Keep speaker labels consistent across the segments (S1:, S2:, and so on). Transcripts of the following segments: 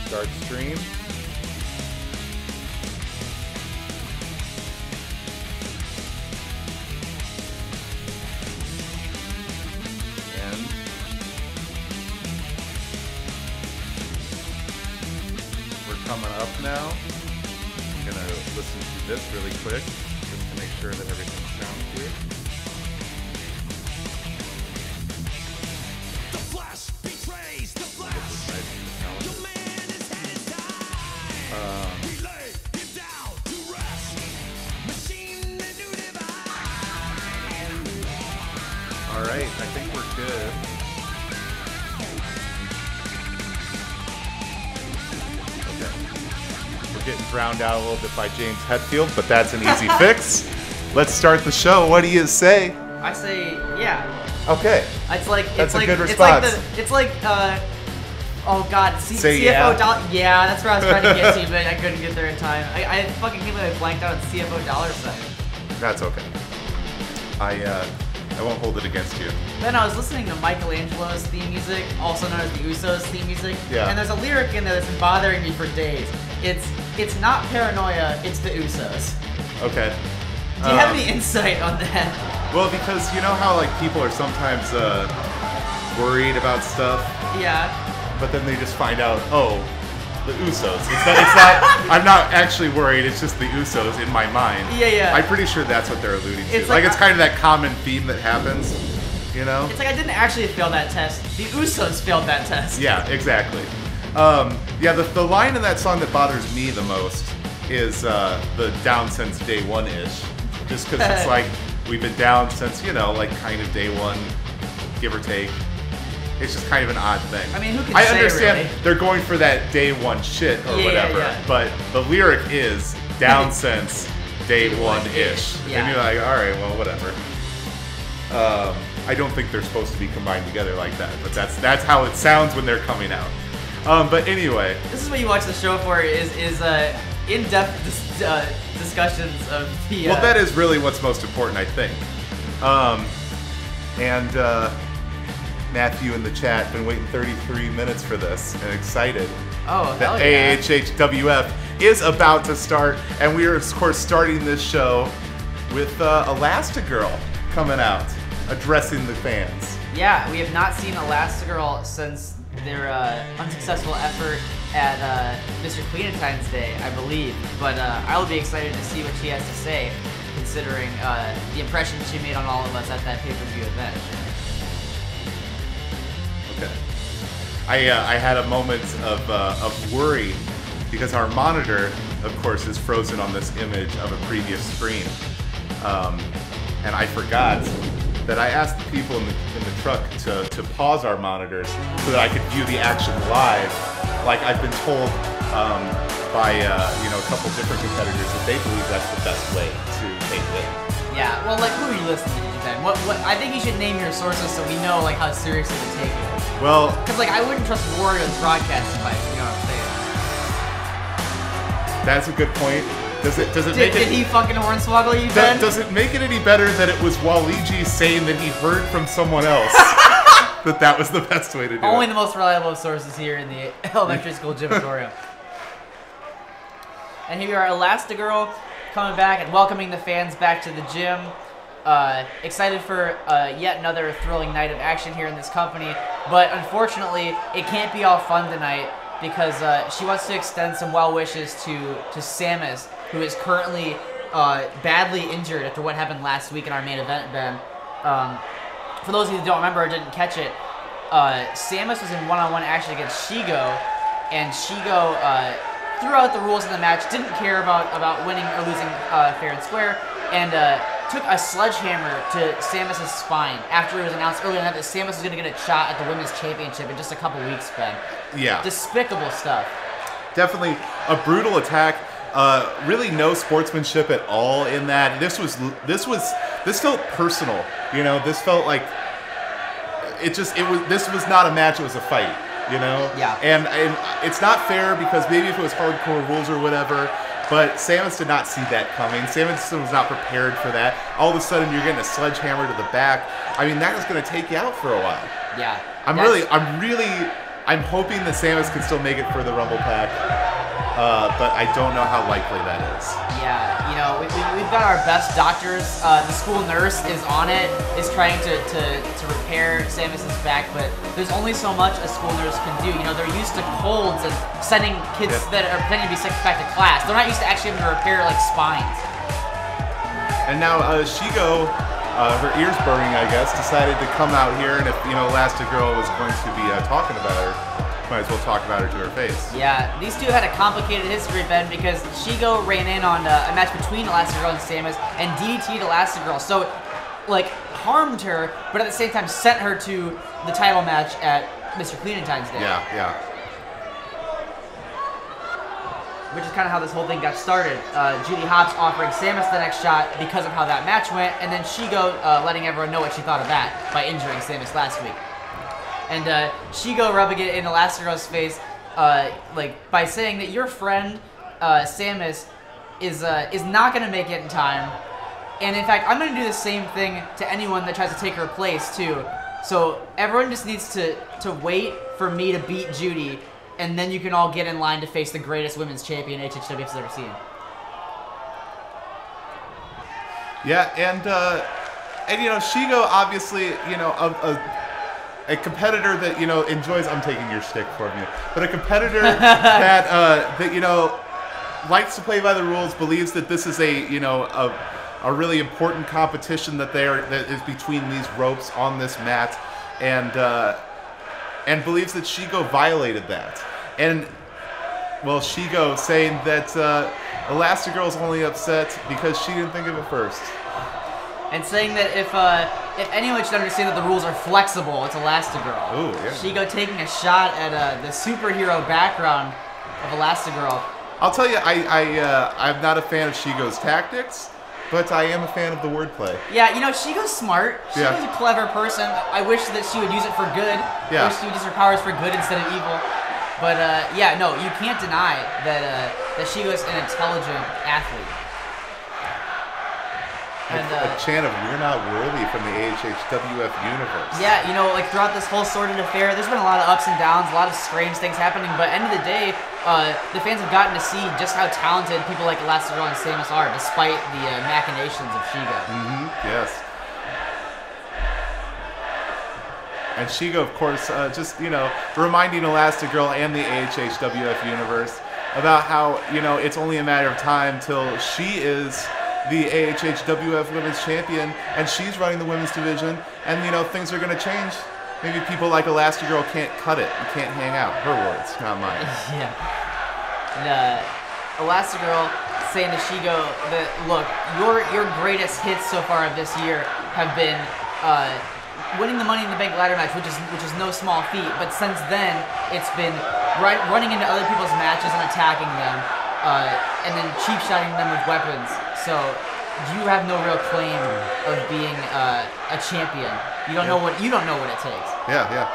S1: Start stream. And we're coming up now. I'm gonna listen to this really quick just to make sure that everything sounds good.
S2: The flash betrays the flash. Your man is headed down. We lay him down to rest. Machine the new device.
S1: All right, I think we're good. Okay. We're getting drowned out a little bit by James Hetfield, but that's an easy fix. Let's start the show. What do you say?
S3: I say, yeah.
S1: Okay.
S3: It's like
S1: That's a
S3: like
S1: good
S3: it's like
S1: response.
S3: it's like oh god,
S1: Say
S3: CFO
S1: yeah.
S3: dollar. Yeah, that's where I was trying to get to, but I couldn't get there in time. I fucking can't believe I blanked out on CFO dollar sign.
S1: That's okay. I won't hold it against you.
S3: Then I was listening to Michelangelo's theme music, also known as the Usos theme music.
S1: Yeah.
S3: And there's a lyric in there that's been bothering me for days. It's not paranoia, it's the Usos.
S1: Okay.
S3: Do you have any insight on that?
S1: Well, because you know how like people are sometimes worried about stuff,
S3: Yeah.
S1: but then they just find out, oh, the Usos. It's not. I'm not actually worried. It's just the Usos in my mind.
S3: Yeah, yeah.
S1: I'm pretty sure that's what they're alluding to.
S3: It's
S1: Like
S3: like
S1: it's kind of that common theme that happens, you know?
S3: It's like I didn't actually fail that test. The Usos failed that test.
S1: Yeah, exactly. Yeah, the line in that song that bothers me the most is the down since day one-ish. Just because it's like, we've been down since, you know, like kind of day one, give or take. It's just kind of an odd thing.
S3: I mean, who can
S1: I
S3: say,
S1: understand
S3: really?
S1: they're going for that day one shit or
S3: Yeah,
S1: whatever,
S3: yeah.
S1: but the lyric is down since day one-ish.
S3: Yeah.
S1: And you're like, alright, well, whatever. I don't think they're supposed to be combined together like that, but that's how it sounds when they're coming out. But anyway.
S3: This is what you watch the show for, is in-depth discussions of the...
S1: Well, that is really what's most important, I think. Matthew in the chat been waiting 33 minutes for this and excited.
S3: Oh, hell
S1: that
S3: yeah.
S1: AHHWF is about to start, and we are of course starting this show with Elastigirl coming out, addressing the fans.
S3: Yeah, we have not seen Elastigirl since their unsuccessful effort at Mr. Cleanatine's Day, I believe. But I will be excited to see what she has to say, considering the impression she made on all of us at that pay-per-view event.
S1: Okay. I had a moment of worry because our monitor, of course, is frozen on this image of a previous screen, and I forgot that I asked the people in the truck to pause our monitors so that I could view the action live, like I've been told by you know, a couple different competitors that they believe that's the best way to take it.
S3: Yeah, well, like, who are you listening to then? What? I think you should name your sources so we know, like, how seriously to take it.
S1: Well,
S3: Because, like, I wouldn't trust Wario's broadcast advice, you know what I'm saying?
S1: that's a good point. Does it make
S3: Did
S1: it?
S3: he fucking hornswoggle you, Ben?
S1: Does it make it any better that it was Waluigi saying that he heard from someone else that was the best way to do
S3: Only
S1: it?
S3: the most reliable of sources here in the elementary school gymatorium. And here we are, Elastigirl coming back and welcoming the fans back to the gym. Excited for yet another thrilling night of action here in this company. But unfortunately, it can't be all fun tonight because she wants to extend some well wishes to Samus, who is currently badly injured after what happened last week in our main event, Ben. For those of you who don't remember or didn't catch it, Samus was in one-on-one action against Shigo, and Shigo threw out the rules in the match, didn't care about winning or losing fair and square, and took a sledgehammer to Samus' spine after it was announced earlier that Samus was going to get a shot at the Women's Championship in just a couple weeks, Ben.
S1: Yeah.
S3: Despicable stuff.
S1: Definitely a brutal attack. Really no sportsmanship at all in that. This felt personal. You know, this felt like this was not a match, it was a fight, you know?
S3: Yeah.
S1: And it's not fair because maybe if it was hardcore rules or whatever, but Samus did not see that coming. Samus was not prepared for that. All of a sudden you're getting a sledgehammer to the back. I mean, that is going to take you out for a while.
S3: Yeah.
S1: I'm really I'm hoping that Samus can still make it for the Rumble Pack, but I don't know how likely that is.
S3: Yeah, you know, we've got our best doctors. The school nurse is on it, is trying to repair Samus's back, but there's only so much a school nurse can do. You know, they're used to colds and sending kids that are pretending to be sick back to class. They're not used to actually having to repair, like, spines.
S1: And now Shigo, her ears burning, I guess, decided to come out here, and if, you know, Elastigirl was going to be talking about her, might as well talk about her to her face.
S3: Yeah, these two had a complicated history, Ben, because Shigo ran in on a match between Elastigirl and Samus and DDT'd Elastigirl. So, like, harmed her, but at the same time sent her to the title match at Mr. Cleanentine's Day.
S1: Yeah, yeah.
S3: Which is kind of how this whole thing got started. Judy Hopps offering Samus the next shot because of how that match went, and then Shigo letting everyone know what she thought of that by injuring Samus last week. And Shigo rubbing it in Elastigirl's face, like by saying that your friend Samus is not going to make it in time, and in fact I'm going to do the same thing to anyone that tries to take her place too. So everyone just needs to wait for me to beat Judy, and then you can all get in line to face the greatest women's champion HHWF has ever seen.
S1: Yeah, and you know, Shigo obviously, you know, a competitor that, you know, enjoys. I'm taking your shtick from you, but a competitor that you know, likes to play by the rules, believes that this is a, you know, a really important competition that is between these ropes on this mat, and believes that Shigo violated that. And, well, Shigo saying that Elastigirl's only upset because she didn't think of it first.
S3: And saying that if anyone should understand that the rules are flexible, it's Elastigirl.
S1: Ooh, yeah.
S3: Shigo taking a shot at the superhero background of Elastigirl.
S1: I'll tell you, I'm not a fan of Shigo's tactics, but I am a fan of the wordplay.
S3: Yeah, you know, Shigo's smart. Shigo's
S1: Yeah.
S3: a clever person. I wish that she would use it for good.
S1: Yeah.
S3: I wish she would use her powers for good instead of evil. But yeah, no, you can't deny that Shigo's an intelligent athlete. And,
S1: a chant of "We're not worthy" from the AHHWF universe.
S3: Yeah, you know, like throughout this whole sordid affair, there's been a lot of ups and downs, a lot of strange things happening, but end of the day, the fans have gotten to see just how talented people like Elastigirl and Samus are, despite the machinations of Shigo.
S1: Mm-hmm, yes. And Shigo, of course, just, you know, reminding Elastigirl and the AHHWF universe about how, you know, it's only a matter of time till she is the AHHWF Women's Champion, and she's running the women's division, and, you know, things are going to change. Maybe people like Elastigirl can't cut it, and can't hang out. Her words, not mine.
S3: Yeah. And, Elastigirl saying to Shigo that, look, your greatest hits so far of this year have been winning the Money in the Bank ladder match, which is no small feat, but since then, it's been running into other people's matches and attacking them, and then cheap-shotting them with weapons. So you have no real claim of being a champion. You don't know what it takes.
S1: Yeah, yeah.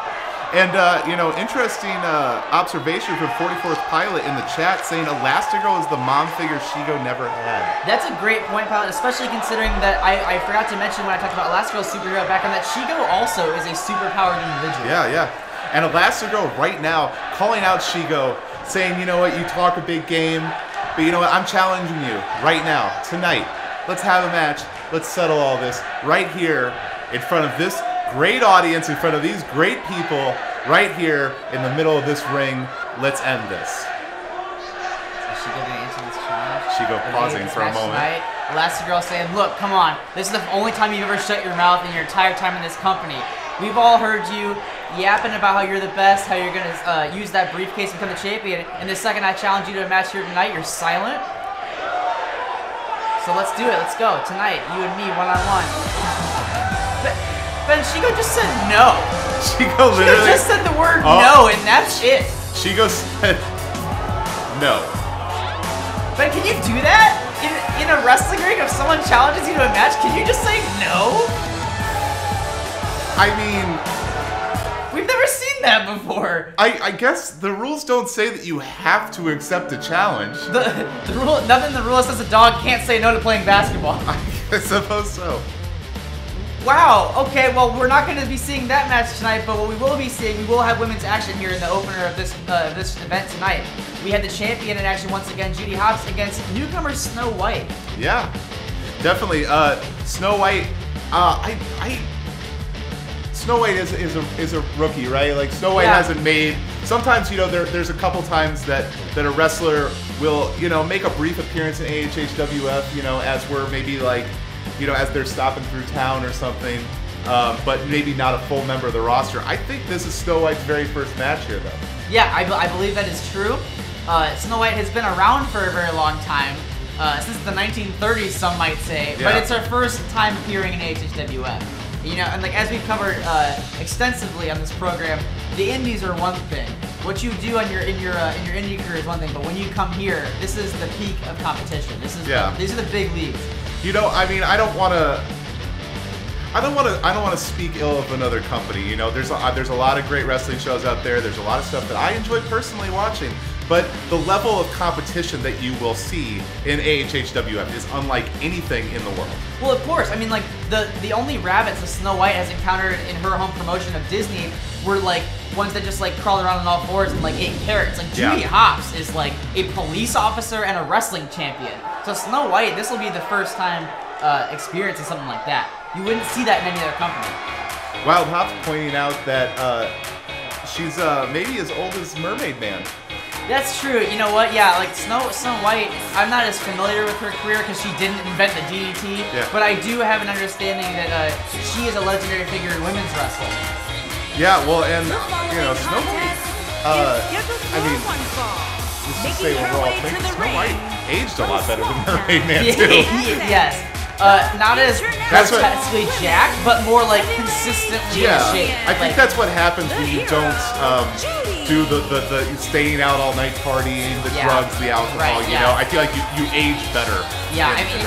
S1: And you know, interesting observation from 44th Pilot in the chat saying Elastigirl is the mom figure Shigo never had.
S3: That's a great point, Pilot, especially considering that I forgot to mention when I talked about Elastigirl's superhero background that Shigo also is a superpowered individual.
S1: Yeah, yeah. And Elastigirl right now calling out Shigo, saying, you know what, you talk a big game, but you know what, I'm challenging you right now, tonight. Let's have a match. Let's settle all this right here in front of this great audience, in front of these great people, right here in the middle of this ring. Let's end this.
S3: Is Shigo going to answer this challenge?
S1: Shigo pausing for a moment.
S3: Tonight? Elastigirl saying, look, come on. This is the only time you've ever shut your mouth in your entire time in this company. We've all heard you yapping about how you're the best, how you're going to use that briefcase to become the champion, and the second I challenge you to a match here tonight, you're silent? So let's do it. Let's go. Tonight, you and me, one-on-one. Ben, Shigo just said no.
S1: Shigo literally
S3: just said the word no, and that's it.
S1: Shigo said no.
S3: Ben, can you do that? In a wrestling ring, if someone challenges you to a match, can you just say no?
S1: I mean,
S3: we've never seen that before.
S1: I guess the rules don't say that you have to accept a challenge.
S3: The rule, nothing in the rule says a dog can't say no to playing basketball.
S1: I suppose so.
S3: Wow. Okay. Well, we're not going to be seeing that match tonight, but what we will be seeing, we will have women's action here in the opener of this event tonight. We had the champion in action once again, Judy Hopps, against newcomer Snow White.
S1: Yeah, definitely. Snow White. Snow White is a rookie, right? Like Snow White hasn't made. Sometimes there's a couple times that a wrestler will make a brief appearance in AHHWF, as we're maybe like as they're stopping through town or something, but maybe not a full member of the roster. I think this is Snow White's very first match here, though. Yeah,
S3: I believe that is true. Snow White has been around for a very long time, since the 1930s, some might say, but it's her first time appearing in AHHWF. And like as we've covered extensively on this program, the indies are one thing. What you do on your indie career is one thing, but when you come here, this is the peak of competition. These are the big leagues.
S1: I mean, I don't want to speak ill of another company. There's a lot of great wrestling shows out there. There's a lot of stuff that I enjoy personally watching. But the level of competition that you will see in AHHWF is unlike anything in the world.
S3: Well, of course. I mean, like, the only rabbits that Snow White has encountered in her home promotion of Disney were, like, ones that just, like, crawled around on all fours and, like, ate carrots. Like, Judy Hopps is, like, a police officer and a wrestling champion. So Snow White, this will be the first time experiencing something like that. You wouldn't see that in any other company.
S1: Wild Hopps pointing out that she's maybe as old as Mermaid Man.
S3: That's true. You know what? Yeah, like Snow White, I'm not as familiar with her career because she didn't invent the DDT, but I do have an understanding that she is a legendary figure in women's wrestling.
S1: Yeah, well, and Snow White, I mean, just to say overall, Snow White aged a lot better than Mermaid Man too.
S3: Yes. Not as grotesquely jacked, but more like consistently in shape.
S1: I think that's what happens when you don't do the staying out all night partying, the drugs, the alcohol. I feel like you age better.
S3: Yeah, I mean,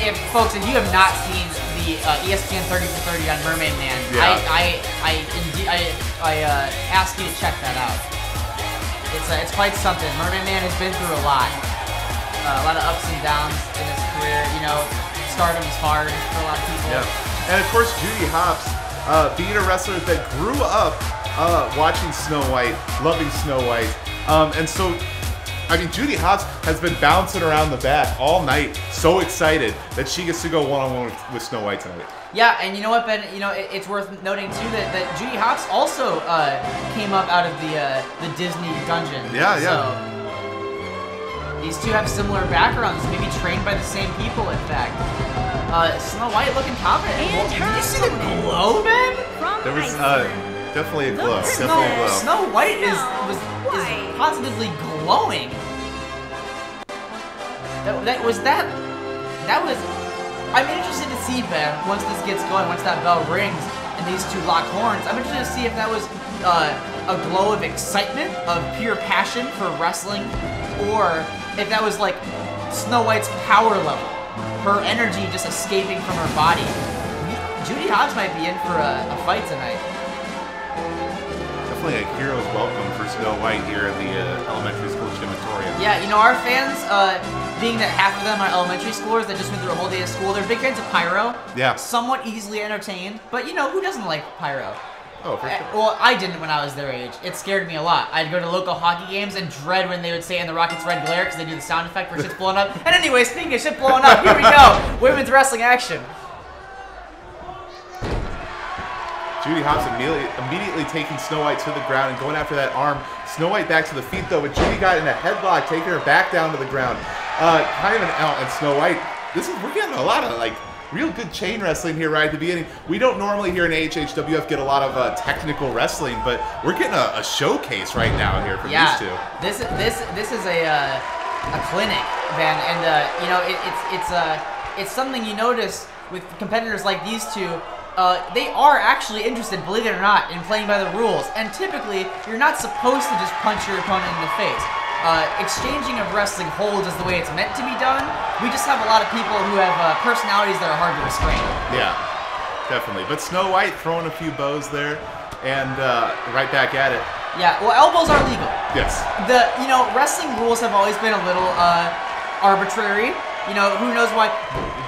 S3: if folks, if you have not seen the ESPN 30 for 30 on Mermaid Man, I ask you to check that out. It's quite something. Mermaid Man has been through a lot of ups and downs in his career. Stardom is hard for a lot of people.
S1: Yeah, and of course Judy Hopps, being a wrestler that grew up watching Snow White, loving Snow White, and so, I mean, Judy Hopps has been bouncing around the back all night, so excited that she gets to go one-on-one with Snow White tonight.
S3: Yeah, and you know what, Ben? It's worth noting too that Judy Hopps also came up out of the Disney dungeon.
S1: Yeah.
S3: So, these two have similar backgrounds, maybe trained by the same people, in fact. Snow White looking confident. Did you see the glow, Ben?
S1: There was definitely a glow.
S3: Snow White is positively glowing. That was. I'm interested to see, Ben, once this gets going, once that bell rings and these two lock horns. I'm interested to see if that was a glow of excitement, of pure passion for wrestling, or if that was like Snow White's power level, her energy just escaping from her body. Judy Hopps might be in for a fight tonight.
S1: Definitely a hero's welcome for Snow White here at the elementary school gymnatorium.
S3: Yeah, our fans, being that half of them are elementary schoolers that just went through a whole day of school, they're big fans of pyro.
S1: Yeah.
S3: Somewhat easily entertained, but who doesn't like pyro?
S1: Oh, for sure.
S3: Well, I didn't when I was their age. It scared me a lot. I'd go to local hockey games and dread when they would say "in the Rockets' red glare" because they do the sound effect where shit's blowing up. And anyway, speaking of shit blowing up, here we go. Women's wrestling action.
S1: Judy Hopps immediately taking Snow White to the ground and going after that arm. Snow White back to the feet though, but Judy got in a headlock, taking her back down to the ground. Kind of an out, and Snow White. We're getting a lot of real good chain wrestling here right at the beginning. We don't normally here in AHHWF get a lot of technical wrestling, but we're getting a showcase right now here from these two.
S3: This is a clinic, Ben, and it's something you notice with competitors like these two. They are actually interested, believe it or not, in playing by the rules. And typically, you're not supposed to just punch your opponent in the face. Exchanging of wrestling holds is the way it's meant to be done. We just have a lot of people who have personalities that are hard to restrain.
S1: Yeah, definitely. But Snow White throwing a few bows there, and right back at it.
S3: Yeah, well, elbows are legal.
S1: Yes.
S3: Wrestling rules have always been a little arbitrary. Who knows why?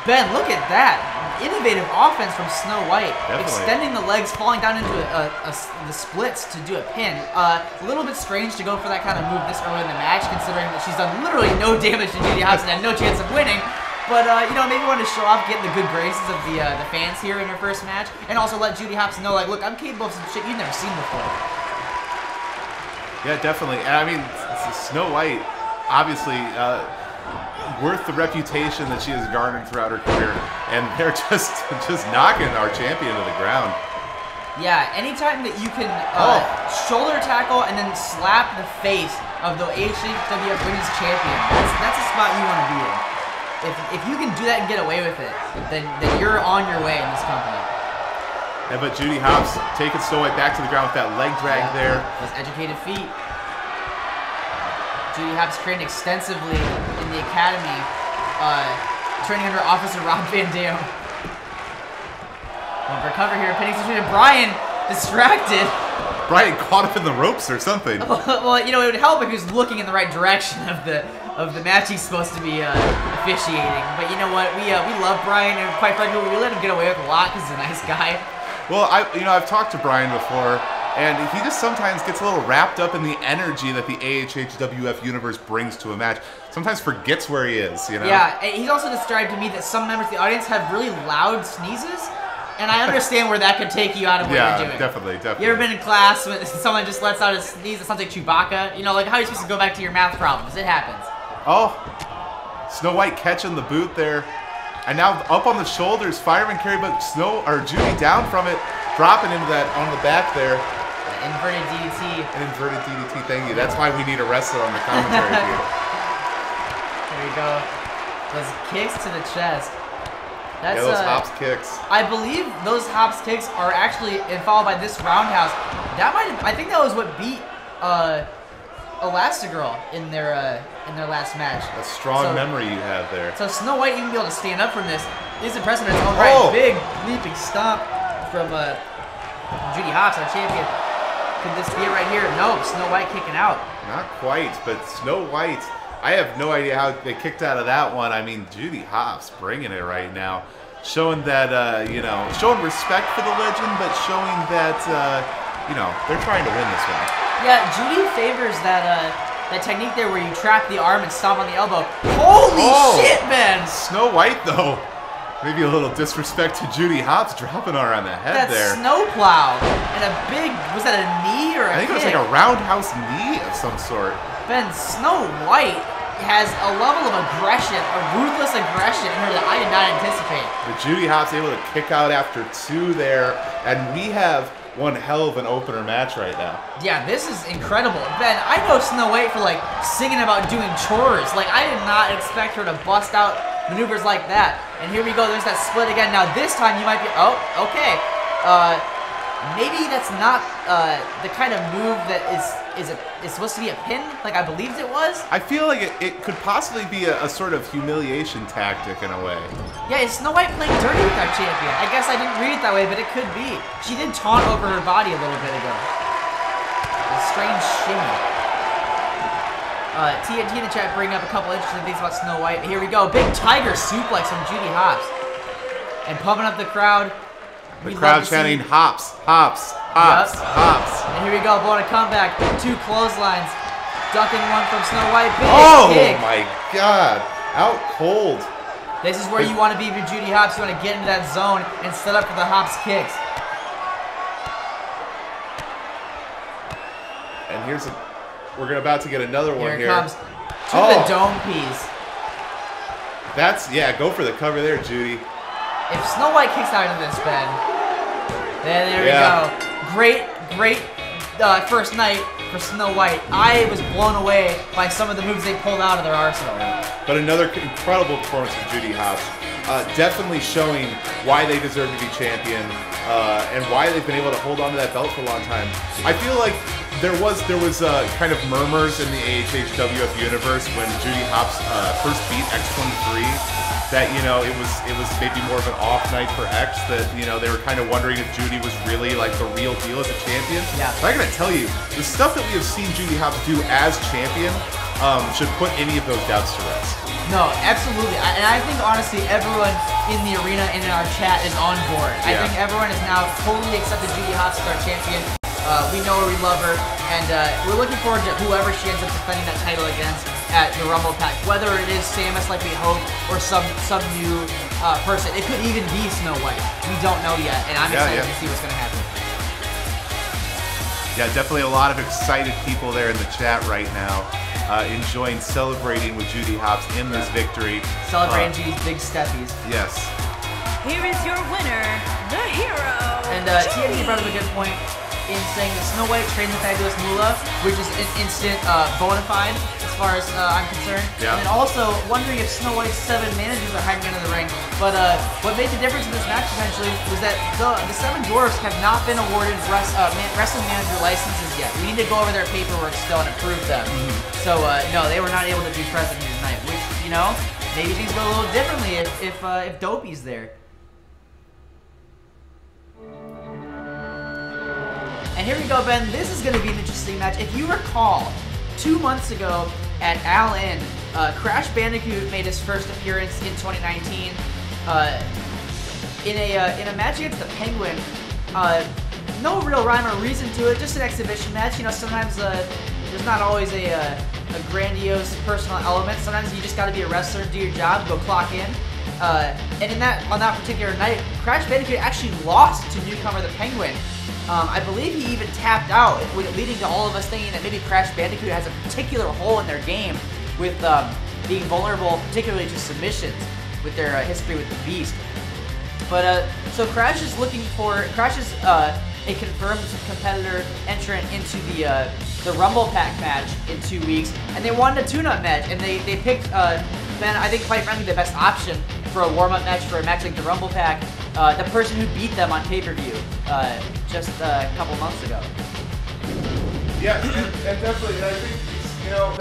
S3: Ben, look at that. innovative offense from Snow White.
S1: Definitely.
S3: Extending the legs, falling down into the splits to do a pin. A little bit strange to go for that kind of move this early in the match, considering that she's done literally no damage to Judy Hopps and had no chance of winning. But, you know, maybe wanted to show off getting the good graces of the fans here in her first match, and also let Judy Hopps know, like, look, I'm capable of some shit you've never seen before.
S1: Yeah, definitely. And I mean, Snow White, obviously, worth the reputation that she has garnered throughout her career, and they're just knocking our champion to the ground.
S3: Yeah, anytime that you can shoulder tackle and then slap the face of the AHWF Women's Champion, that's a spot you want to be in. If you can do that and get away with it, then you're on your way in this company.
S1: Yeah, but Judy Hopps taking Snow White back to the ground with that leg drag there.
S3: Those educated feet. Judy Hopps trained extensively in the academy, training under Officer Rob Van Dam. Well, recover here, pinning situation. Brian distracted.
S1: Brian caught up in the ropes or something.
S3: Well, you know, it would help if he was looking in the right direction of the match he's supposed to be officiating. But you know what? We love Brian, and quite frankly, we let him get away with a lot because he's a nice guy.
S1: Well, I've talked to Brian before, and he just sometimes gets a little wrapped up in the energy that the AHWF universe brings to a match. Sometimes forgets where he is, you know?
S3: Yeah, and he's also described to me that some members of the audience have really loud sneezes, and I understand where that could take you out of what you're doing.
S1: Yeah, definitely.
S3: You ever been in class when someone just lets out a sneeze that sounds like Chewbacca? You know, like how are you supposed to go back to your math problems? It happens.
S1: Oh, Snow White catching the boot there. And now up on the shoulders, fireman carry, but Judy down from it, dropping into that on the back there.
S3: Inverted DDT.
S1: An inverted DDT, thank you. That's why we need a wrestler on the commentary here.
S3: There you go. Those kicks to the chest. That's,
S1: yeah, those Hopps kicks.
S3: I believe those Hopps kicks are actually followed by this roundhouse. I think that was what beat Elastigirl in their last match.
S1: A strong memory you have there.
S3: So Snow White even be able to stand up from this is impressive. It's all right. Oh. Big leaping stomp from Judy Hopps, our champion. Could this be it right here? No, Snow White kicking out.
S1: Not quite, but Snow White, I have no idea how they kicked out of that one. I mean, Judy Hopps bringing it right now. Showing that, showing respect for the legend, but showing that, they're trying to win this one.
S3: Yeah, Judy favors that technique there where you trap the arm and stomp on the elbow. Holy shit, man!
S1: Snow White, though. Maybe a little disrespect to Judy Hopps, dropping her on the head there.
S3: That snowplow and a big, was that a knee or a
S1: I think
S3: kick?
S1: It was like a roundhouse knee of some sort.
S3: Ben, Snow White has a level of aggression, a ruthless aggression in her that I did not anticipate.
S1: But Judy Hopps able to kick out after 2 there, and we have one hell of an opener match right now.
S3: Yeah, this is incredible. Ben, I know Snow White for like singing about doing chores. Like I did not expect her to bust out maneuvers like that. And here we go, there's that split again. Now this time you might be, okay. Maybe that's not the kind of move that is supposed to be a pin, like I believed it was.
S1: I feel like it could possibly be a sort of humiliation tactic in a way.
S3: Yeah, is Snow White playing dirty with our champion? I guess I didn't read it that way, but it could be. She did taunt over her body a little bit ago. A strange shimmy. TNT in the chat bring up a couple interesting things about Snow White. Here we go, big tiger suplex from Judy Hopps. And pumping up the crowd.
S1: The crowd chanting, Hopps, Hopps, Hopps, Hopps.
S3: And here we go, blowing a comeback. 2 clotheslines. Ducking one from Snow White. Big kick.
S1: My God. Out cold.
S3: This is where you want to be with Judy Hopps. You want to get into that zone and set up for the Hopps kicks.
S1: And we're about to get another one here.
S3: Here it comes. To the dome piece.
S1: Go for the cover there, Judy.
S3: If Snow White kicks out of this, Ben, then there we go. Great first night for Snow White. I was blown away by some of the moves they pulled out of their arsenal.
S1: But another incredible performance from Judy Hopps. Definitely showing why they deserve to be champion and why they've been able to hold on to that belt for a long time. I feel like there was kind of murmurs in the AHWF universe when Judy Hopps first beat X23 that it was maybe more of an off night for X, that they were kind of wondering if Judy was really like the real deal as a champion.
S3: Yeah.
S1: But I gotta tell you, the stuff that we have seen Judy Hopps do as champion should put any of those doubts to rest.
S3: No, absolutely. And I think, honestly, everyone in the arena and in our chat is on board. I think everyone has now totally accepted Judy Hopps as our champion. We know her, we love her, and we're looking forward to whoever she ends up defending that title against at the Rumble Pack. Whether it is Samus, like we hope, or some new person. It could even be Snow White. We don't know yet, and I'm excited to see what's going to happen.
S1: Yeah, definitely a lot of excited people there in the chat right now. Enjoying celebrating with Judy Hopps in this victory.
S3: Celebrating Judy's big steppies.
S1: Yes.
S4: Here is your winner, the hero.
S3: And TNT brought up a good point in saying that Snow White trains with Fabulous Moolah, which is an instant bona fide as far as I'm concerned.
S1: Yeah.
S3: And then also wondering if Snow White's 7 managers are hiding under the ring. But what made the difference in this match essentially was that the 7 dwarfs have not been awarded wrestling manager licenses yet. We need to go over their paperwork still and approve them. So no, they were not able to be present here tonight, which, you know, maybe things go a little differently if Dopey's there. And here we go, Ben. This is going to be an interesting match. If you recall, 2 months ago at All In, Crash Bandicoot made his first appearance in 2019 in a match against the Penguin. No real rhyme or reason to it, just an exhibition match. You know, sometimes there's not always a grandiose personal element. Sometimes you just got to be a wrestler and do your job, go clock in. And on that particular night, Crash Bandicoot actually lost to newcomer the Penguin. I believe he even tapped out, leading to all of us thinking that maybe Crash Bandicoot has a particular hole in their game with being vulnerable, particularly to submissions, with their history with the Beast. But so Crash is a confirmed competitor entrant into the Rumble Pack match in 2 weeks, and they wanted a tune-up match, and they picked Ben, I think quite frankly the best option for a warm-up match for a match like the Rumble Pack, the person who beat them on pay-per-view just a couple months ago.
S1: Yeah, and definitely, I think, you know,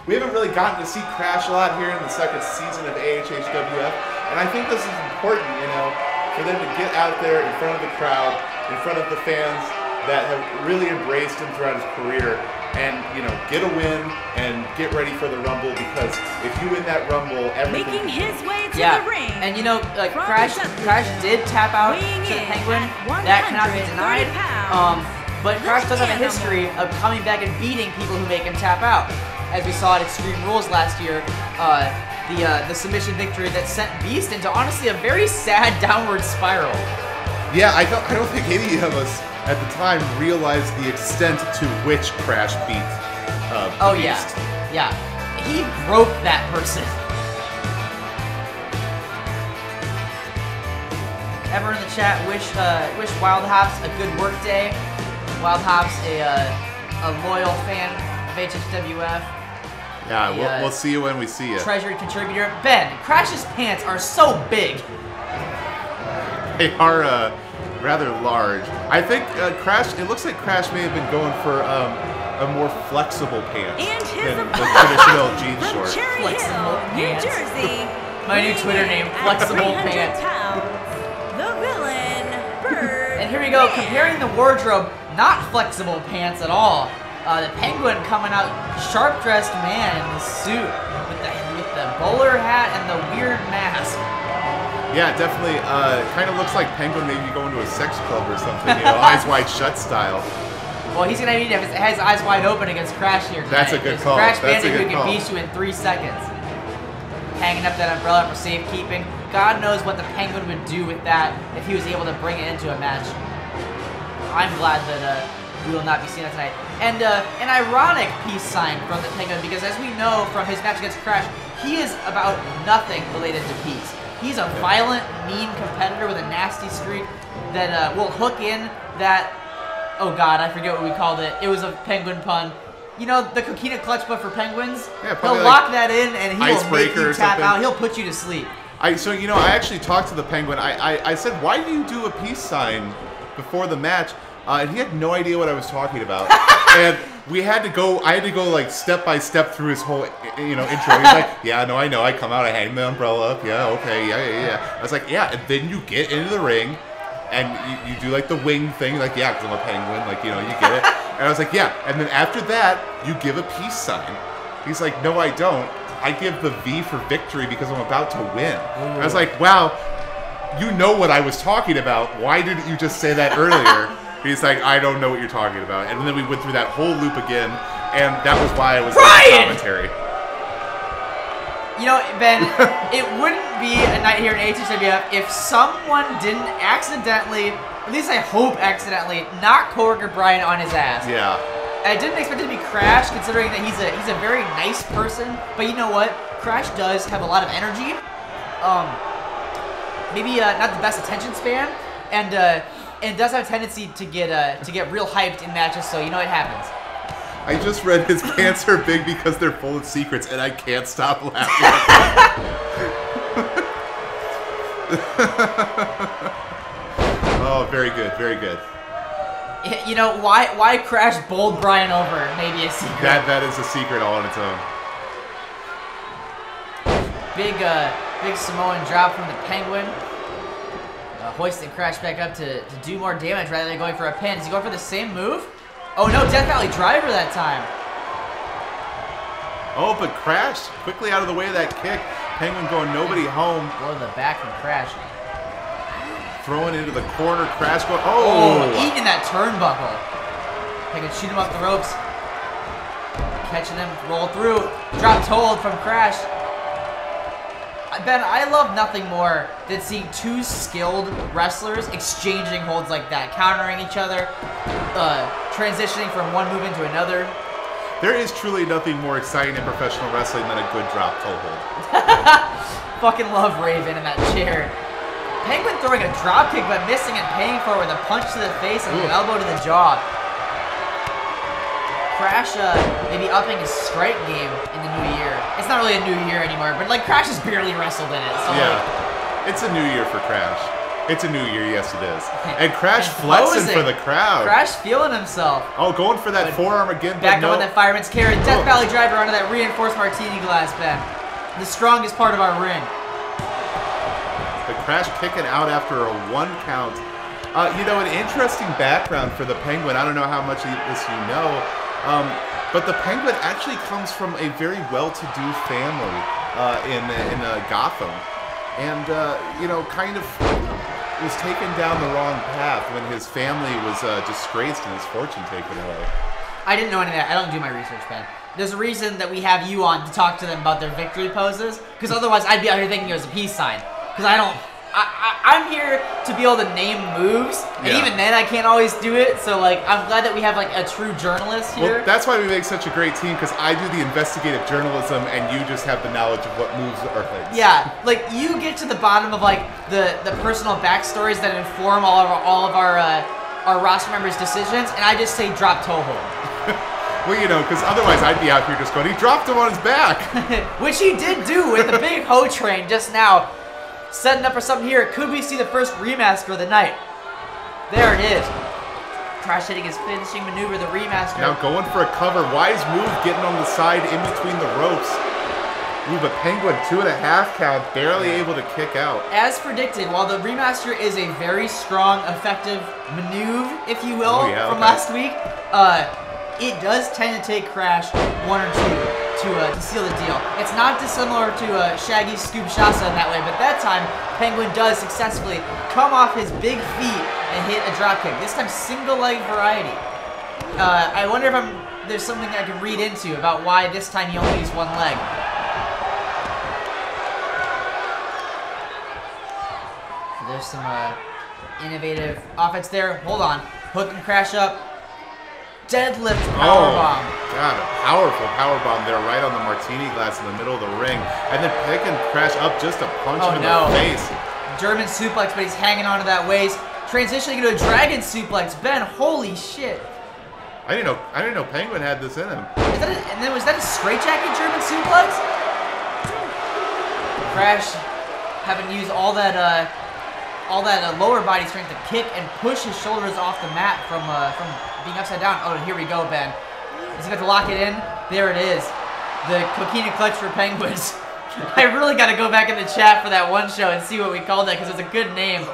S1: we haven't really gotten to see Crash a lot here in the second season of AHHWF, and I think this is important, you know, for them to get out there in front of the crowd, in front of the fans that have really embraced him throughout his career, and, you know, get a win and get ready for the Rumble, because if you win that Rumble, everything...
S4: Making his way to the ring.
S3: And you know, Crash did tap out to the Penguin. That cannot be denied. But Crash does have a history of coming back and beating people who make him tap out. As we saw at Extreme Rules last year, the submission victory that sent Beast into honestly a very sad downward spiral.
S1: Yeah, I don't think any of us at the time realized the extent to which Crash beat Beast.
S3: Yeah. He broke that person. Everyone in the chat wish Wild Hops a good work day. Wild Hops a loyal fan of HHWF.
S1: Yeah, we'll see you when we see you.
S3: Treasured contributor. Ben, Crash's pants are so big.
S1: They are rather large. I think Crash, it looks like Crash may have been going for a more flexible pants than the traditional jean short.
S3: Flexible
S4: New
S3: pants.
S4: Jersey.
S3: My new Twitter name, Flexible Pants.
S4: The villain, Bird.
S3: And here we go, comparing the wardrobe, not flexible pants at all. The Penguin coming out, sharp-dressed man in the suit with the bowler hat and the weird mask.
S1: Yeah, definitely. Kind of looks like Penguin maybe going to a sex club or something, you know, Eyes Wide Shut style.
S3: Well, he's gonna need to have his eyes wide open against Crash here tonight.
S1: That's a good call.
S3: Crash
S1: That's a
S3: Bandicoot
S1: good
S3: can
S1: call.
S3: beat you in 3 seconds. Hanging up that umbrella for safekeeping. God knows what the Penguin would do with that if he was able to bring it into a match. I'm glad that we will not be seeing that tonight. And an ironic peace sign from the Penguin, because as we know from his match against Crash, he is about nothing related to peace. He's a violent, mean competitor with a nasty streak that will hook in that... Oh God, I forget what we called it. It was a Penguin pun. You know, the coquina clutch, but for penguins?
S1: Yeah,
S3: he'll
S1: like
S3: lock that in and he will make
S1: icebreaker
S3: you
S1: or
S3: tap
S1: something.
S3: out. He'll put you to sleep.
S1: So, you know, I actually talked to the Penguin. I said, why do you do a peace sign before the match? And he had no idea what I was talking about. And I had to go like step by step through his whole, you know, intro. He's like, yeah, no, I know. I come out, I hang the umbrella up. Yeah, okay, yeah. I was like, yeah, and then you get into the ring. And you do like the wing thing, like, yeah, because I'm a penguin, like, you know, you get it. And I was like, yeah. And then after that, you give a peace sign. He's like, no, I don't. I give the V for victory because I'm about to win. I was like, wow, you know what I was talking about. Why didn't you just say that earlier? He's like, I don't know what you're talking about. And then we went through that whole loop again, and that was why I was in the commentary.
S3: You know, Ben, it wouldn't be a night here in HHWF if someone didn't accidentally, at least I hope accidentally, knock coworker Brian on his ass.
S1: Yeah.
S3: I didn't expect it to be Crash, considering that he's a very nice person. But you know what? Crash does have a lot of energy. Maybe not the best attention span, and does have a tendency to get real hyped in matches. So you know it happens.
S1: I just read his pants are big because they're full of secrets, and I can't stop laughing. Oh, very good, very good.
S3: You know, why Crash bowled Brian over? Maybe a secret.
S1: That is a secret all on its own.
S3: Big Samoan drop from the Penguin. Hoisting Crash back up to do more damage rather than going for a pin. Is he going for the same move? Oh no, Death Valley Driver that time.
S1: Oh, but Crash quickly out of the way of that kick. Penguin going nobody home.
S3: Blow the back from Crash.
S1: Throwing into the corner. Crash going. Oh,
S3: eating that turnbuckle. Penguin shoot him up the ropes. Catching him, roll through. Drop toe hold from Crash. Ben, I love nothing more than seeing two skilled wrestlers exchanging holds like that, countering each other, transitioning from one move into another.
S1: There is truly nothing more exciting in professional wrestling than a good drop toe hold.
S3: Fucking love Raven in that chair. Penguin throwing a drop kick but missing and paying for it with a punch to the face and an elbow to the jaw. Crash maybe upping his strike game in the new year. It's not really a new year anymore, but like Crash has barely wrestled in it. So
S1: yeah,
S3: like,
S1: it's a new year for Crash. It's a new year, yes it is. And Crash flexing for the crowd.
S3: Crash feeling himself.
S1: Oh, going for that forearm again.
S3: Back up with that fireman's carry. Death Valley Driver onto that reinforced martini glass, Ben. The strongest part of our ring.
S1: The Crash kicking out after a 1 count. You know, an interesting background for the Penguin. I don't know how much of this you know. But the Penguin actually comes from a very well-to-do family in Gotham. And, you know, kind of was taken down the wrong path when his family was disgraced and his fortune taken away.
S3: I didn't know any of that. I don't do my research, Ben. There's a reason that we have you on to talk to them about their victory poses, because otherwise I'd be out here thinking it was a peace sign. Because I'm here to be able to name moves, and even then I can't always do it, so like I'm glad that we have like a true journalist here.
S1: Well, that's why we make such a great team, because I do the investigative journalism and you just have the knowledge of what moves are things.
S3: Yeah, like you get to the bottom of like the personal backstories that inform all of our roster members' decisions, and I just say drop toe hold.
S1: Well, you know, because otherwise I'd be out here just going, he dropped him on his back.
S3: Which he did do with the big hoe train just now. Setting up for something here. Could we see the first remaster of the night? There it is. Crash hitting his finishing maneuver, the remaster.
S1: Now going for a cover. Wise move, getting on the side in between the ropes. Ooh, but Penguin, 2.5 count, barely able to kick out.
S3: As predicted, while the remaster is a very strong, effective maneuver, if you will, from last week, it does tend to take Crash 1 or 2 to seal the deal. It's not dissimilar to Shaggy's Scoop Shasa in that way, but that time, Penguin does successfully come off his big feet and hit a dropkick. This time, single leg variety. I wonder if there's something I can read into about why this time he only used one leg. There's some innovative offense there. Hold on. Hooking Crash up. Deadlift powerbomb.
S1: God, a powerful powerbomb there right on the martini glass in the middle of the ring. And then picking Crash up just to punch him in the face.
S3: German suplex, but he's hanging onto that waist. Transitioning into a dragon suplex. Ben, holy shit.
S1: I didn't know Penguin had this in him.
S3: And then was that a straightjacket German suplex? Crash having used all that lower body strength to kick and push his shoulders off the mat from being upside down. Oh, here we go, Ben. Is he got to lock it in? There it is. The coquina clutch for Penguins. I really got to go back in the chat for that one show and see what we called that, because it's a good name.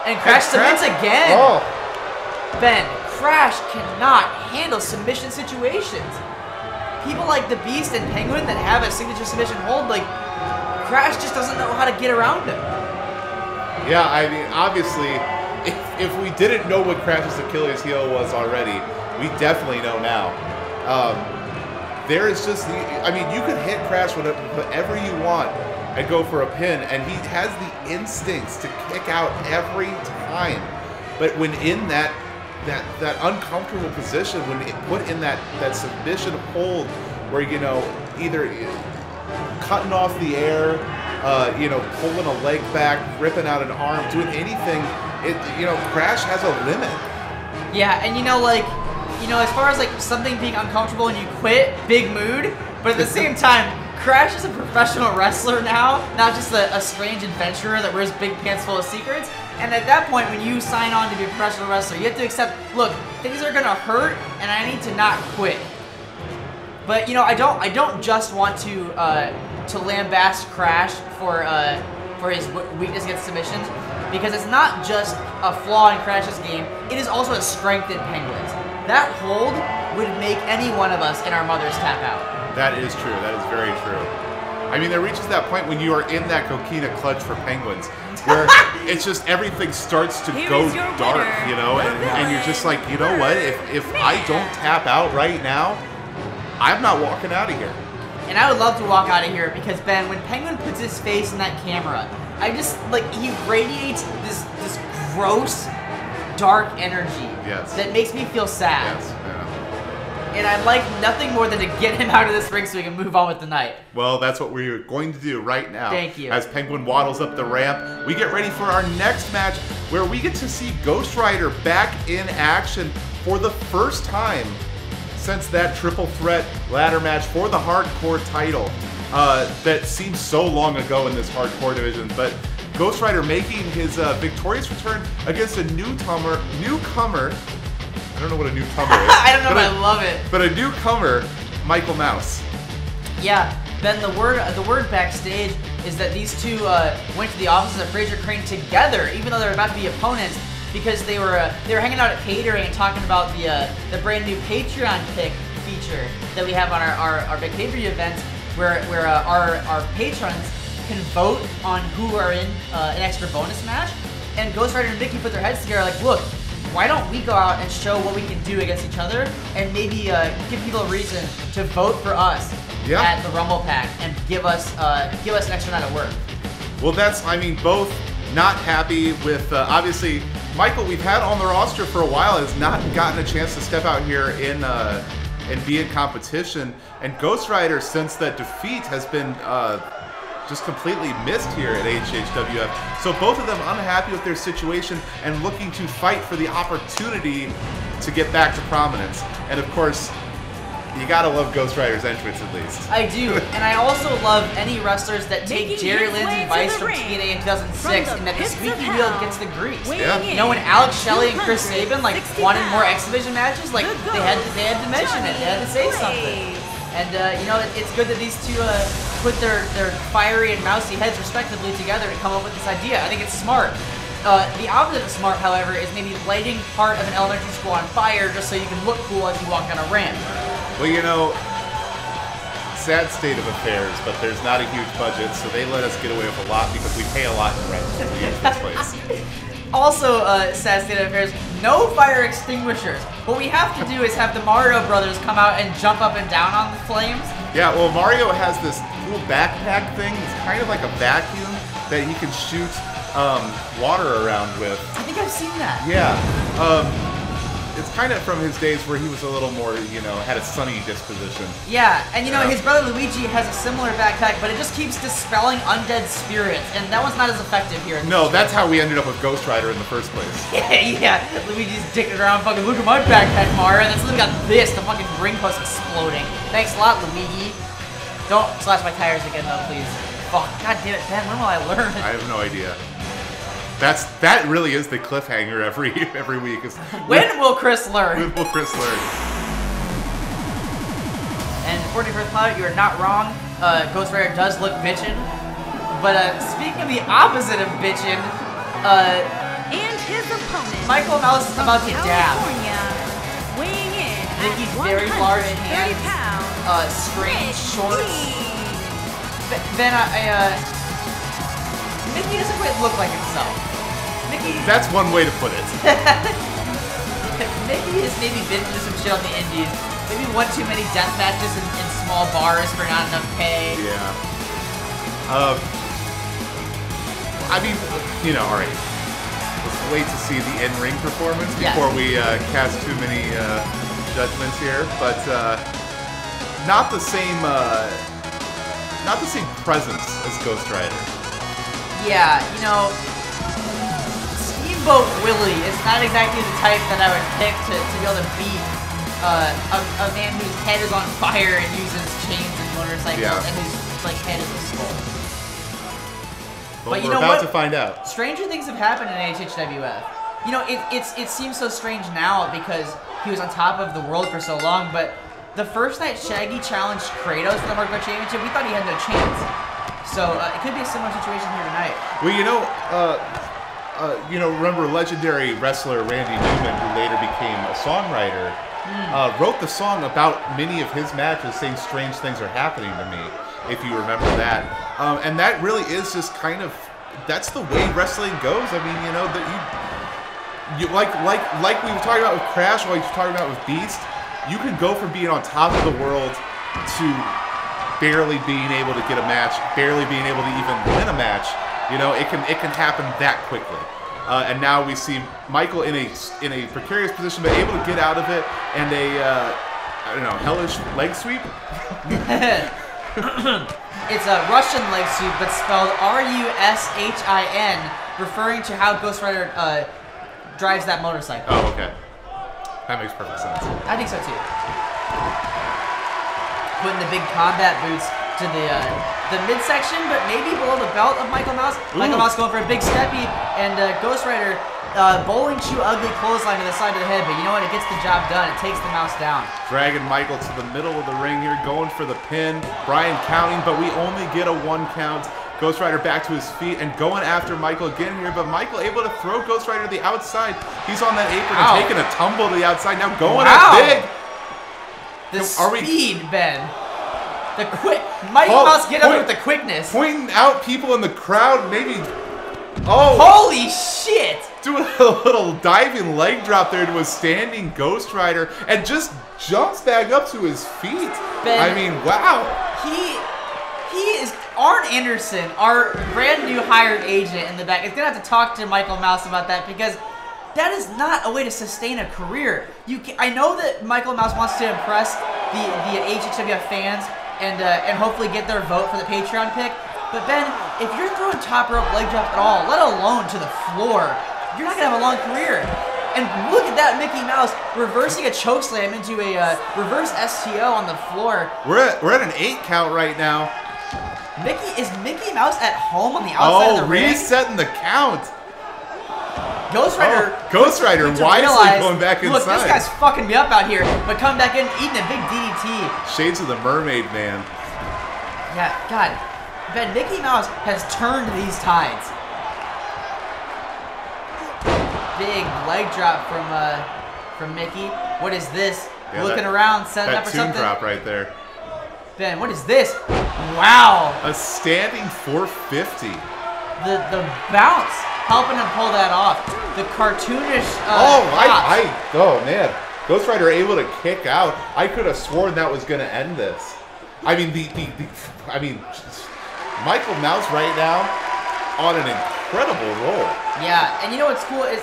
S3: And Crash submits again.
S1: Oh.
S3: Ben, Crash cannot handle submission situations. people like the Beast and Penguin that have a signature submission hold, like, Crash just doesn't know how to get around him.
S1: Yeah, I mean, obviously, if we didn't know what Crash's Achilles heel was already, we definitely know now. There is just I mean, you could hit Crash with whatever you want and go for a pin, and he has the instincts to kick out every time. But when in that uncomfortable position, when it put in that submission hold, where either cutting off the air, pulling a leg back, ripping out an arm, doing anything, Crash has a limit.
S3: Yeah, and as far as like something being uncomfortable and you quit, big mood, but at the same time, Crash is a professional wrestler now, not just a strange adventurer that wears big pants full of secrets. And at that point, when you sign on to be a professional wrestler, you have to accept, look, things are gonna hurt, and I need to not quit. But I don't just want to lambast Crash for his weakness against submissions, because it's not just a flaw in Crash's game; it is also a strength in Penguin's. That hold would make any one of us and our mothers tap out.
S1: That is true. That is very true. I mean, there reaches that point when you are in that coquina clutch for Penguins, where it's just everything starts to go dark, and you're just like, you know what? If I don't tap out right now, I'm not walking out of here.
S3: And I would love to walk out of here because, Ben, when Penguin puts his face in that camera, I just, he radiates this gross, dark energy that makes me feel sad.
S1: Yes, yeah.
S3: And I'd like nothing more than to get him out of this ring so we can move on with the night.
S1: Well, that's what we're going to do right now.
S3: Thank you.
S1: As Penguin waddles up the ramp, we get ready for our next match where we get to see Ghost Rider back in action for the first time since that triple threat ladder match for the hardcore title that seems so long ago in this hardcore division. But Ghost Rider making his victorious return against a newcomer. I don't know what a newcomer is.
S3: I don't know, but I love it.
S1: But a newcomer, Michael Mouse.
S3: Yeah, Ben, the word backstage is that these two went to the offices of Fraser Crane together, even though they were about to be opponents, because they were hanging out at catering and talking about the brand new Patreon pick feature that we have on our big pay-per-view events, where our patrons can vote on who are in an extra bonus match. And Ghost Rider and Vicky put their heads together, like, look, why don't we go out and show what we can do against each other, and maybe give people a reason to vote for us at the Rumble Pack and give us an extra night of work.
S1: Well, both not happy with obviously Michael. We've had on the roster for a while, has not gotten a chance to step out here and be in competition, and Ghost Rider, since that defeat, has been just completely missed here at HHWF. So both of them unhappy with their situation and looking to fight for the opportunity to get back to prominence. And of course, you gotta love Ghost Rider's entrance at least.
S3: I do, and I also love any wrestlers that take Jerry Lynn's advice from TNA in 2006, and that the squeaky wheel gets the grease.
S1: Yeah.
S3: When Alex Shelley and Chris Sabin wanted more X Division matches, they had to mention it, they had to say something. And it's good that these two put their fiery and mousy heads respectively together to come up with this idea. I think it's smart. The opposite of smart, however, is maybe lighting part of an elementary school on fire just so you can look cool as you walk down a ramp.
S1: Well, sad state of affairs, but there's not a huge budget, so they let us get away with a lot because we pay a lot in rent to use this place.
S3: Also, sad state of affairs, no fire extinguishers. What we have to do is have the Mario brothers come out and jump up and down on the flames.
S1: Yeah, well, Mario has this little backpack thing. It's kind of like a vacuum that he can shoot water around with.
S3: I think I've seen that.
S1: Yeah. It's kind of from his days where he was a little more, had a sunny disposition.
S3: Yeah, and his brother Luigi has a similar backpack, but it just keeps dispelling undead spirits, and that one's not as effective here.
S1: No, that's how we ended up with Ghost Rider in the first place.
S3: Yeah, Luigi's dicking around, fucking, look at my backpack, Mario, and then suddenly got this, the fucking ring post exploding. Thanks a lot, Luigi. Don't slash my tires again, though, please. Fuck, god damn it, Ben, when will I learn?
S1: I have no idea. That really is the cliffhanger every week.
S3: When will Chris learn?
S1: When will Chris learn?
S3: And according to Chris Cloud, you are not wrong. Ghost Rider does look bitchin'. But speaking of the opposite of bitchin',
S4: And his opponent,
S3: Michael Mouse is about to dab.
S4: California, weighing in
S3: Vicky's
S4: at
S3: very large
S4: 130
S3: hands.
S4: pounds,
S3: strange shorts. Ben, Mickey doesn't quite look like himself. Mickey.
S1: That's one way to put it.
S3: Mickey has maybe been through some shit on the indies. Maybe won too many death matches in small bars for not enough pay.
S1: Yeah. I mean, you know, all right. Let's wait to see the in-ring performance before we cast too many judgments here. But not the same presence as Ghost Rider. Yeah,
S3: you know, Steamboat Willie is not exactly the type that I would pick to be able to beat a man whose head is on fire and uses chains and motorcycles and whose head is a skull.
S1: But you know what? We're about to find out.
S3: Stranger things have happened in HHWF. You know, it seems so strange now because he was on top of the world for so long, but the first night Shaggy challenged Kratos for the Hardcore Championship, we thought he had no chance. So it could be a similar situation here tonight.
S1: Well, remember legendary wrestler Randy Newman, who later became a songwriter, wrote the song about many of his matches, saying strange things are happening to me, if you remember that. And that really is just kind of, that's the way wrestling goes. I mean, you know, that you like we were talking about with Crash, like you were talking about with Beast, you can go from being on top of the world to barely being able to get a match, barely being able to even win a match. You know, it can happen that quickly. And now we see Michael in a precarious position, but able to get out of it, and I don't know, hellish leg sweep.
S3: It's a Russian leg sweep, but spelled R-U-S-H-I-N, referring to how Ghost Rider drives that motorcycle.
S1: Oh, okay. That makes perfect sense.
S3: I think so too. Putting the big combat boots to the midsection, but maybe below the belt of Michael Mouse. Michael Mouse going for a big steppy, and Ghost Rider bowling shoe ugly clothesline to the side of the head, but you know what? It gets the job done. It takes the Mouse down.
S1: Dragging Michael to the middle of the ring here, going for the pin. Brian counting, but we only get a 1 count. Ghost Rider back to his feet and going after Michael again here, but Michael able to throw Ghost Rider to the outside. He's on that apron and taking a tumble to the outside. Now going up big.
S3: The speed, Ben. The quick. Michael Mouse get up with the quickness.
S1: Pointing out people in the crowd, maybe. Oh.
S3: Holy shit.
S1: Doing a little diving leg drop there to a standing Ghost Rider and just jumps back up to his feet.
S3: Ben,
S1: I mean, wow.
S3: He is Arn Anderson, our brand new hired agent in the back. Is gonna have to talk to Michael Mouse about that because that is not a way to sustain a career. I know that Michael Mouse wants to impress the HHWF fans and hopefully get their vote for the Patreon pick. But Ben, if you're throwing top rope leg drops at all, let alone to the floor, you're not gonna have a long career. And look at that Mickey Mouse reversing a chokeslam into a reverse STO on the floor.
S1: We're at an 8 count right now.
S3: Is Mickey Mouse at home on the outside of the ring?
S1: Resetting the count.
S3: Ghost Rider
S1: wisely going back inside.
S3: Look, this guy's fucking me up out here, but coming back in, eating a big DDT.
S1: Shades of the Mermaid Man.
S3: Yeah, God. Ben, Mickey Mouse has turned these tides. Big leg drop from Mickey. What is this?
S1: Yeah,
S3: looking around, setting up or something.
S1: That tomb drop right there.
S3: Ben, what is this? Wow.
S1: A standing 450.
S3: The bounce helping him pull that off. The cartoonish
S1: oh man. Ghost Rider able to kick out. I could have sworn that was going to end this. I mean Michael Mouse right now on an incredible roll.
S3: Yeah, and you know what's cool is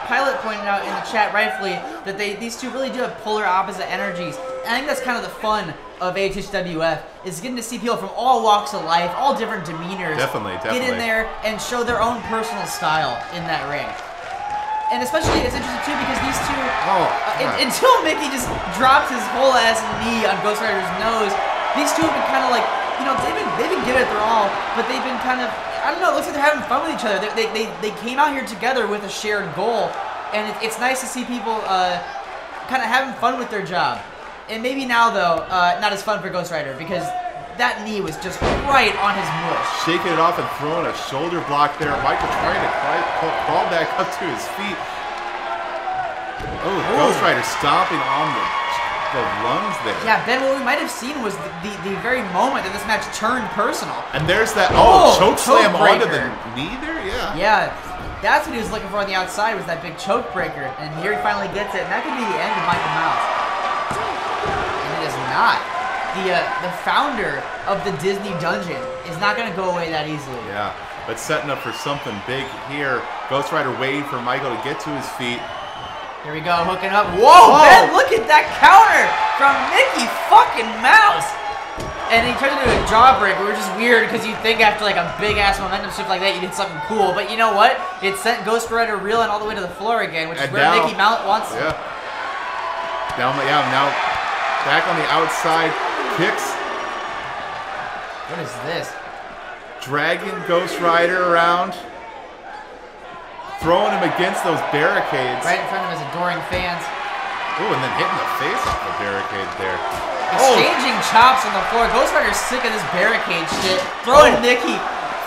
S3: Pilot pointed out in the chat rightfully that these two really do have polar opposite energies. And I think that's kind of the fun of HHWF is getting to see people from all walks of life, all different demeanors.
S1: Definitely.
S3: Get in there and show their own personal style in that ring. And especially it's interesting too because these two, until Mickey just drops his whole ass knee on Ghost Rider's nose, these two have been kind of like, you know, they've been giving it their all, but they've been kind of, I don't know, it looks like they're having fun with each other. They came out here together with a shared goal, and it's nice to see people kind of having fun with their job. And maybe now, though, not as fun for Ghost Rider, because that knee was just right on his mush.
S1: Shaking it off and throwing a shoulder block there. Michael trying to crawl back up to his feet. Oh, Ghost Rider stomping on the the lungs there.
S3: Yeah, Ben, what we might have seen was the very moment that this match turned personal.
S1: And there's that, choke slam onto the knee there? Yeah.
S3: Yeah, that's what he was looking for on the outside, was that big choke breaker. And here he finally gets it, and that could be the end of Michael Mouse. And it is not. The founder of the Disney Dungeon is not going to go away that easily.
S1: Yeah, but setting up for something big here. Ghost Rider waiting for Michael to get to his feet.
S3: Here we go, hooking up. Whoa, Ben, look at that counter from Mickey fucking Mouse. And he turned into a jawbreaker, which is weird because you'd think after like a big-ass momentum shift like that, you did something cool. But you know what? It sent Ghost Rider reeling all the way to the floor again, which is where Mickey Mouse wants him.
S1: Now back on the outside. Kicks.
S3: What is this?
S1: Dragging Ghost Rider around. Throwing him against those barricades.
S3: Right in front of his adoring fans.
S1: Ooh, and then hitting the face off the barricade there.
S3: Exchanging chops on the floor. Ghost Rider's sick of this barricade shit. Throwing Mickey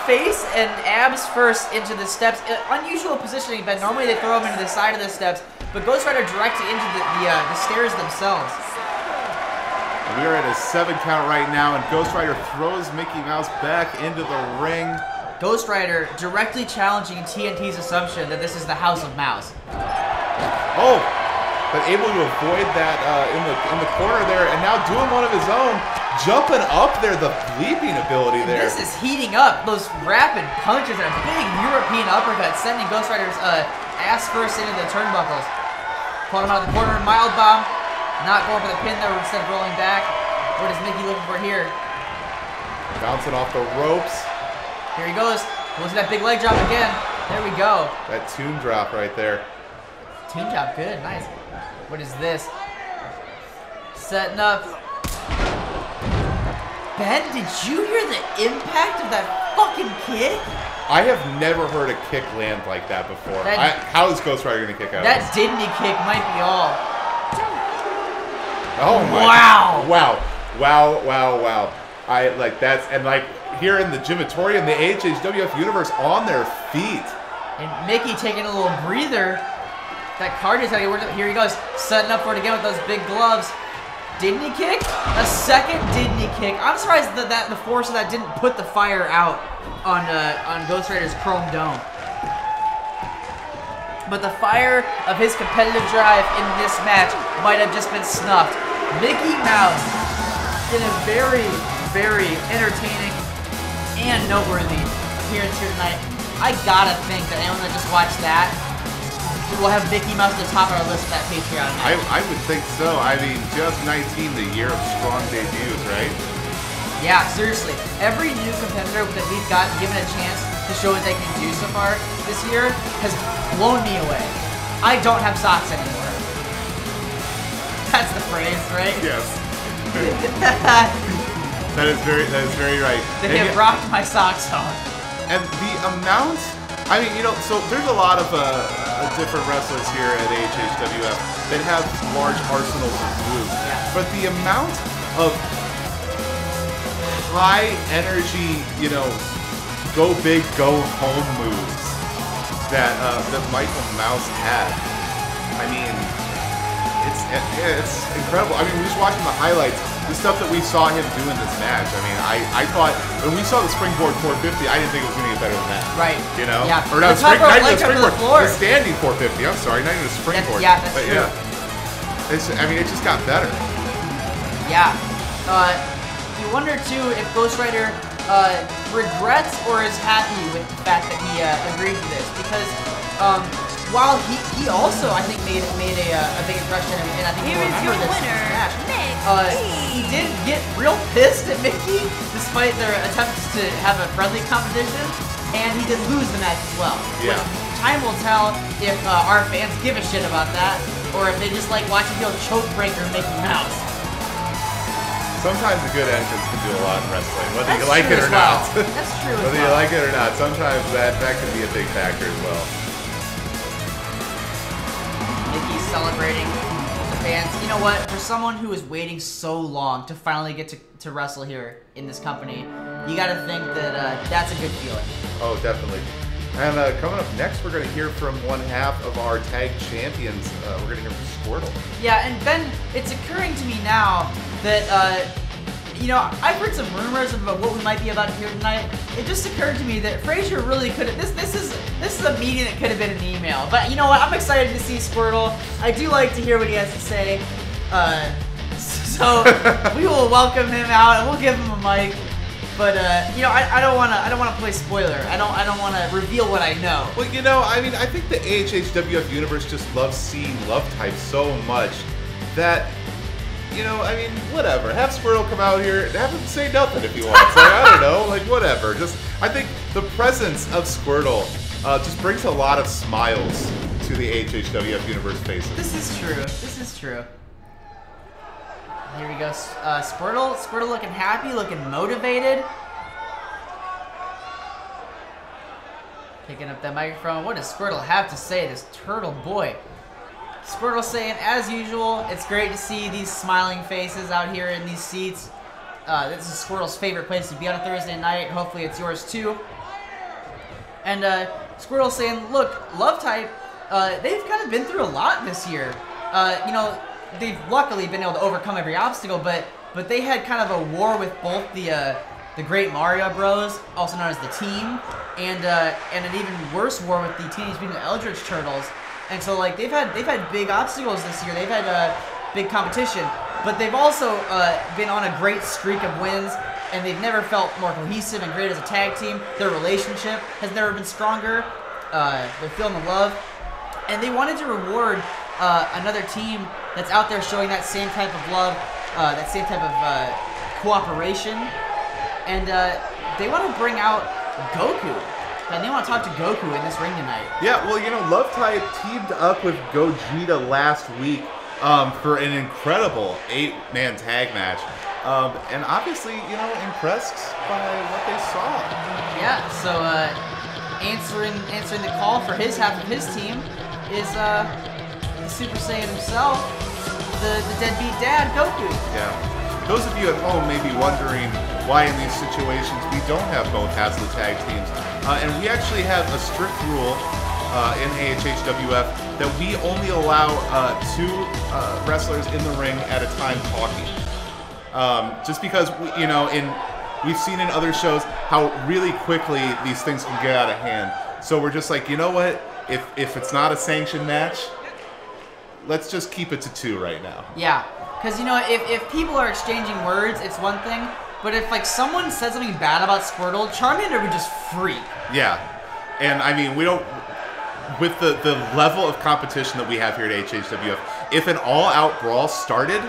S3: face and abs first into the steps. Unusual positioning, but normally they throw him into the side of the steps. But Ghost Rider directly into the stairs themselves.
S1: We are at a 7 count right now, and Ghost Rider throws Mickey Mouse back into the ring.
S3: Ghost Rider directly challenging TNT's assumption that this is the House of Mouse.
S1: Oh, but able to avoid that in the corner there, and now doing one of his own, jumping up there, the leaping ability there.
S3: This is heating up. Those rapid punches and a big European uppercut sending Ghost Rider's ass first into the turnbuckles. Pulling him out of the corner, mild bomb. Not going for the pin though, instead of rolling back. What is Mickey looking for here?
S1: Bouncing off the ropes.
S3: Here he goes. Goes to that big leg drop again. There we go.
S1: That tomb drop right there.
S3: Tomb drop, good, nice. What is this? Setting up. Ben, did you hear the impact of that fucking kick?
S1: I have never heard a kick land like that before. How is Ghost Rider going to kick out?
S3: That Disney kick might be all.
S1: Oh my! Wow! I like that's and like here in the Gymatorium, the HHWF universe on their feet.
S3: And Mickey taking a little breather. That card is here he goes, setting up for it again with those big gloves. Disney kick, a second Disney kick. I'm surprised that the force of that didn't put the fire out on Ghost Rider's chrome dome. But the fire of his competitive drive in this match might have just been snuffed. Mickey Mouse in a very, very entertaining and noteworthy appearance here tonight. I gotta think that anyone that just watched that will have Mickey Mouse at the top of our list of that Patreon match.
S1: I would think so. I mean, just 19, the year of strong debuts, right?
S3: Yeah, seriously. Every new competitor that we've gotten given a chance to show what they can do so far this year has blown me away. I don't have socks anymore. That's the phrase, right?
S1: Yes. That is very right.
S3: They have rocked my socks off.
S1: And the amount, I mean, you know, so there's a lot of different wrestlers here at HHWF that have large arsenals of moves.
S3: Yeah.
S1: But the amount of high energy, you know, go big, go home moves that Michael Mouse had. I mean, it's incredible. I mean, we're just watching the highlights, the stuff that we saw him do in this match. I mean, I thought when we saw the springboard 450, I didn't think it was going to get better than that.
S3: Right.
S1: You know?
S3: Yeah.
S1: Or not, not even the springboard,
S3: the
S1: standing 450. I'm sorry, not even a springboard.
S3: Yeah, that's
S1: but
S3: true.
S1: Yeah. I mean, it just got better.
S3: Yeah. You wonder too if Ghost Rider regrets or is happy with the fact that he agreed to this, because while he also I think made a big impression, and I think
S4: Here is your winner,
S3: match. He did get real pissed at Mickey despite their attempts to have a friendly competition, and he did lose the match as well.
S1: Yeah.
S3: Time will tell if our fans give a shit about that, or if they just like watching the old choke breaker Mickey Mouse.
S1: Sometimes a good entrance can do a lot in wrestling, whether you like it or not.
S3: That's true as well.
S1: Whether you like it or not, sometimes that can be a big factor as well.
S3: Mickey's celebrating with the fans. You know what? For someone who is waiting so long to finally get to wrestle here in this company, you got to think that that's a good feeling.
S1: Oh, definitely. And coming up next, we're going to hear from one half of our tag champions. We're going to hear from Squirtle.
S3: Yeah, and Ben, it's occurring to me now that, you know, I've heard some rumors about what we might be about here tonight. It just occurred to me that Frazier really could have. This is a meeting that could have been an email. But you know what? I'm excited to see Squirtle. I do like to hear what he has to say. So we will welcome him out and we'll give him a mic. But you know, I don't wanna play spoiler. I don't wanna reveal what I know.
S1: Well, you know, I mean, I think the AHHWF universe just loves seeing love type so much that, you know, I mean, whatever. Have Squirtle come out here and have him say nothing if he wants. Like, I don't know, like whatever. Just, I think the presence of Squirtle just brings a lot of smiles to the AHHWF universe faces.
S3: This is true. This is true. Here we go. Squirtle looking happy, looking motivated. Picking up that microphone. What does Squirtle have to say, this turtle boy? Squirtle saying, as usual, it's great to see these smiling faces out here in these seats. This is Squirtle's favorite place to be on a Thursday night. Hopefully it's yours too. And Squirtle saying, look, Love Type, they've kind of been through a lot this year. You know, they've luckily been able to overcome every obstacle, but they had kind of a war with both the Great Mario Bros, also known as the Team, and an even worse war with the Teenage Mutant Eldritch Turtles. And so like they've had big obstacles this year. They've had big competition, but they've also been on a great streak of wins, and they've never felt more cohesive and great as a tag team. Their relationship has never been stronger. They're feeling the love, and they wanted to reward another team that's out there showing that same type of love, that same type of cooperation, and they want to bring out Goku. And they want to talk to Goku in this ring tonight. Yeah,
S1: well, you know, Love Type teamed up with Gogeta last week for an incredible 8-man tag match. And obviously, you know, impressed by what they saw.
S3: Yeah, so answering the call for his half of his team is the Super Saiyan himself, the deadbeat dad, Goku.
S1: Yeah. Those of you at home may be wondering why in these situations we don't have both halves of the tag teams. And we actually have a strict rule in AHHWF that we only allow 2 wrestlers in the ring at a time talking. Just because, you know, we've seen in other shows how really quickly these things can get out of hand. So we're just like, you know what? If it's not a sanctioned match, let's just keep it to 2 right now.
S3: Yeah, because, you know, if people are exchanging words, it's one thing. But if, like, someone said something bad about Squirtle, Charmander would just freak.
S1: Yeah. And, I mean, we don't... With the level of competition that we have here at HHWF, if an all-out brawl started,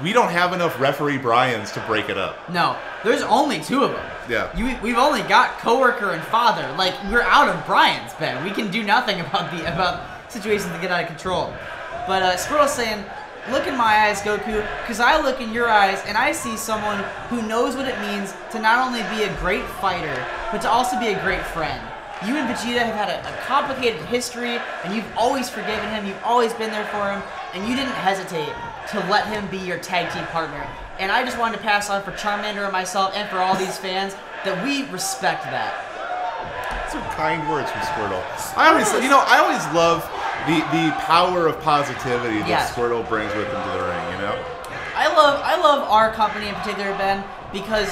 S1: we don't have enough referee Bryans to break it up.
S3: No. There's only 2 of them.
S1: Yeah.
S3: We've only got coworker and father. Like, we're out of Bryans, Ben. We can do nothing about situations that get out of control. But Squirtle's saying... Look in my eyes, Goku, because I look in your eyes and I see someone who knows what it means to not only be a great fighter, but to also be a great friend. You and Vegeta have had a complicated history, and you've always forgiven him, you've always been there for him, and you didn't hesitate to let him be your tag team partner. And I just wanted to pass on for Charmander and myself and for all these fans that we respect that.
S1: Some kind words from Squirtle. I always love the power of positivity that Squirtle brings with him to the ring, you know?
S3: I love our company in particular, Ben, because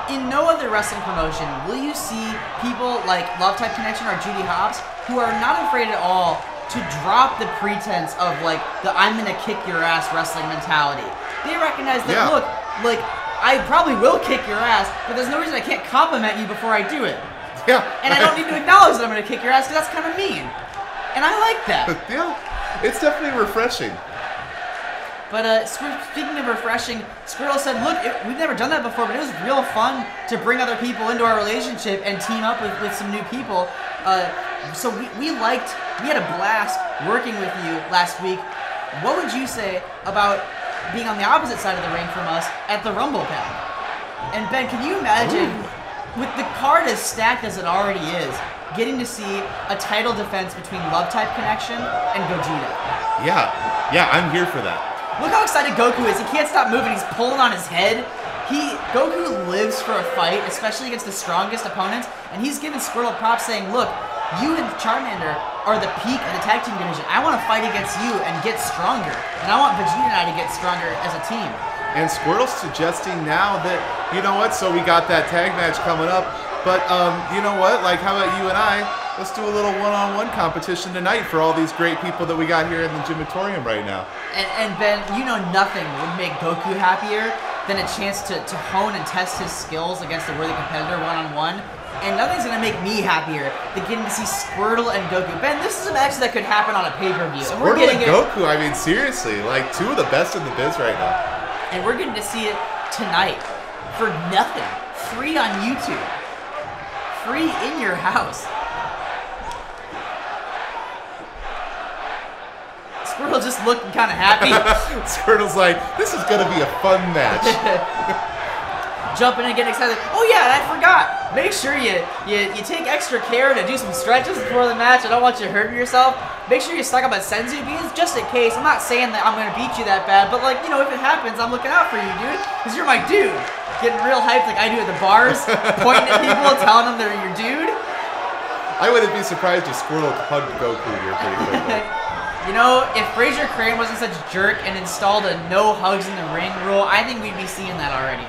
S3: in no other wrestling promotion will you see people like Love Type Connection or Judy Hobbs who are not afraid at all to drop the pretense of like the I'm gonna kick your ass wrestling mentality. They recognize that look, like I probably will kick your ass, but there's no reason I can't compliment you before I do it.
S1: Yeah.
S3: And I don't need to acknowledge that I'm gonna kick your ass because that's kind of mean. And I like that.
S1: Yeah, it's definitely refreshing.
S3: But speaking of refreshing, Squirtle said, look, we've never done that before, but it was real fun to bring other people into our relationship and team up with some new people. So we had a blast working with you last week. What would you say about being on the opposite side of the ring from us at the Rumble Pad? And Ben, can you imagine, with the card as stacked as it already is, getting to see a title defense between Love Type Connection and Gogeta?
S1: Yeah, I'm here for that.
S3: Look how excited Goku is. He can't stop moving. He's pulling on his head. Goku lives for a fight, especially against the strongest opponents, and he's giving Squirtle props saying, look, you and Charmander are the peak of the tag team division. I want to fight against you and get stronger. And I want Vegeta and I to get stronger as a team.
S1: And Squirtle's suggesting now that, you know what, so we got that tag match coming up, but you know what, like how about you and I, let's do a little one-on-one competition tonight for all these great people that we got here in the gymatorium right now.
S3: And Ben, you know nothing would make Goku happier than a chance to hone and test his skills against a worthy competitor one-on-one. And nothing's going to make me happier than getting to see Squirtle and Goku. Ben, this is a match that could happen on a pay-per-view.
S1: Squirtle and Goku, I mean, seriously, like two of the best in the biz right now.
S3: And we're getting to see it tonight for nothing. Free on YouTube. Free in your house. Squirtle just looking kind of happy.
S1: Squirtle's like, this is going to be a fun match.
S3: Jumping and getting excited. Oh yeah, and I forgot. Make sure you take extra care to do some stretches before the match. I don't want you hurting yourself. Make sure you stock up on senzu beans just in case. I'm not saying that I'm gonna beat you that bad, but like, you know, if it happens, I'm looking out for you, dude. Cause you're my dude. Getting real hyped like I do at the bars, pointing at people, telling them they're your dude.
S1: I wouldn't be surprised if Squirtle hugged Goku here pretty quickly.
S3: You know, if Fraser Crane wasn't such a jerk and installed a no hugs in the ring rule, I think we'd be seeing that already.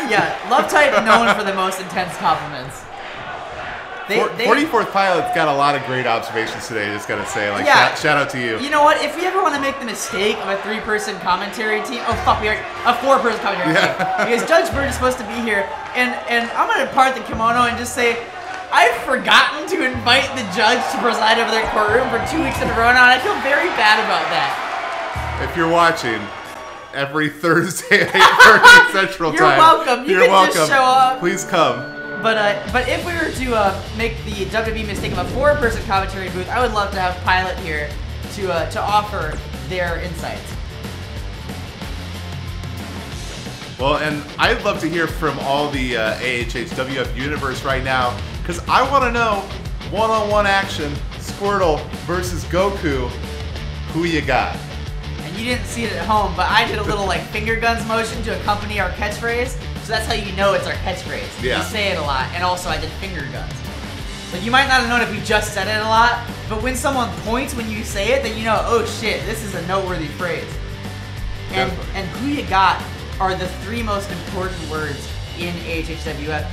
S3: Yeah, Love Type known for the most intense compliments.
S1: 44th Pilot's got a lot of great observations today, just gotta say. Like,
S3: yeah.
S1: shout out to you.
S3: You know what? If we ever want to make the mistake of a 3-person commentary team, oh fuck, we are a 4-person commentary team. Because Judge Bird is supposed to be here, and I'm gonna part the kimono and just say, I've forgotten to invite the judge to preside over their courtroom for 2 weeks in a row now, and I feel very bad about that.
S1: If you're watching, every Thursday at 8:30 Central Time.
S3: You're welcome. You can just show up.
S1: Please come.
S3: But if we were to make the WWE mistake of a 4-person commentary booth, I would love to have Pilot here to offer their insights.
S1: Well, and I'd love to hear from all the AHH WF universe right now, because I want to know, one-on-one action, Squirtle versus Goku, who you got?
S3: You didn't see it at home, but I did a little like finger guns motion to accompany our catchphrase, so that's how you know it's our catchphrase.
S1: Yeah.
S3: We say it a lot, and also I did finger guns. Like you might not have known if we just said it a lot, but when someone points when you say it, then you know, oh shit, this is a noteworthy phrase. And who you got are the 3 most important words in AHHWF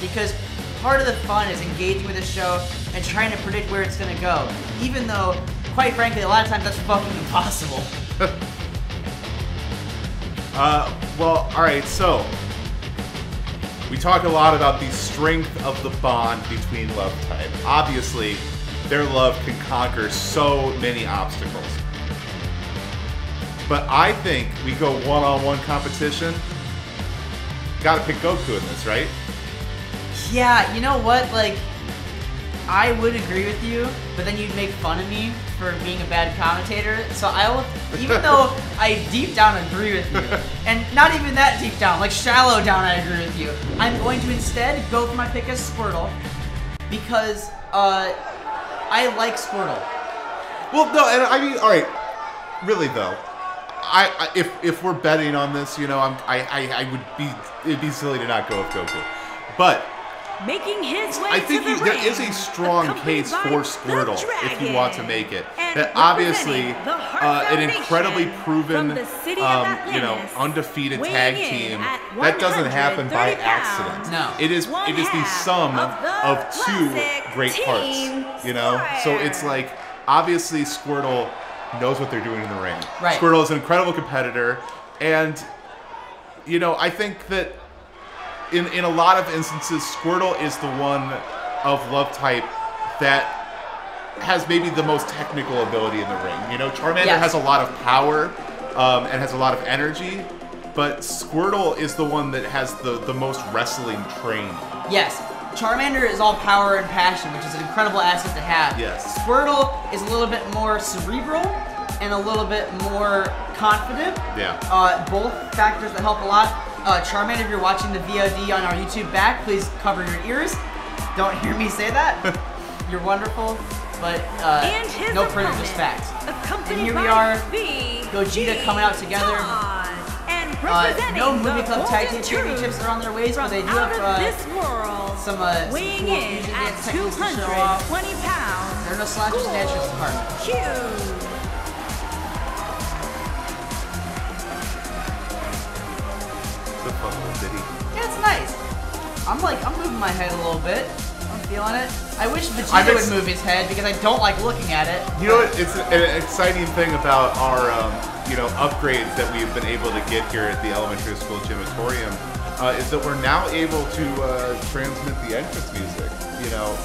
S3: because part of the fun is engaging with the show and trying to predict where it's gonna go, even though, quite frankly, a lot of times that's fucking impossible.
S1: Well, alright, so we talk a lot about the strength of the bond between Love Type. Obviously, their love can conquer so many obstacles. But I think we go one-on-one competition. Gotta pick Goku in this, right?
S3: Yeah, you know what? Like, I would agree with you, but then you'd make fun of me for being a bad commentator. So I will, even though I deep down agree with you, and not even that deep down, like shallow down I agree with you, I'm going to instead go for my pick as Squirtle, because I like Squirtle.
S1: Well, no, and I mean, all right, really though, if we're betting on this, you know, it'd be silly to not go with Goku, but
S4: making his way
S1: I think
S4: to the
S1: there
S4: ring,
S1: is a strong case for Squirtle if you want to make it. That obviously an incredibly proven, you know, undefeated tag team that doesn't happen by accident.
S3: No,
S1: it is the sum of 2 great parts. You know, so it's like obviously Squirtle knows what they're doing in the ring.
S3: Right.
S1: Squirtle is an incredible competitor, and you know, I think that in a lot of instances, Squirtle is the one of Love Type that has maybe the most technical ability in the ring. You know, Charmander has a lot of power and has a lot of energy, but Squirtle is the one that has the most wrestling trained.
S3: Yes. Charmander is all power and passion, which is an incredible asset to have.
S1: Yes.
S3: Squirtle is a little bit more cerebral and a little bit more confident.
S1: Yeah.
S3: Both factors that help a lot. Charmander, if you're watching the VOD on our YouTube back, please cover your ears. Don't hear me say that. You're wonderful, but no further just facts. And here we are Gogeta coming out together.
S4: And representing
S3: No Movie
S4: the
S3: Club Tag Team
S4: Golden
S3: Championships are on their ways, but they do
S4: out of
S3: have
S4: this world,
S3: some
S4: weighing
S3: cool
S4: in
S3: fusion
S4: at
S3: dance techniques to show off.
S4: 220 pounds.
S3: There are no slouches in the entrance department.
S4: Huge.
S1: The fun little ditty.
S3: Yeah, it's nice. I'm moving my head a little bit. I'm feeling it. I wish
S1: I'm
S3: Vegeta would move his head because I don't like looking at it.
S1: You know what? It's an exciting thing about our, upgrades that we've been able to get here at the elementary school gymatorium is that we're now able to transmit the entrance music,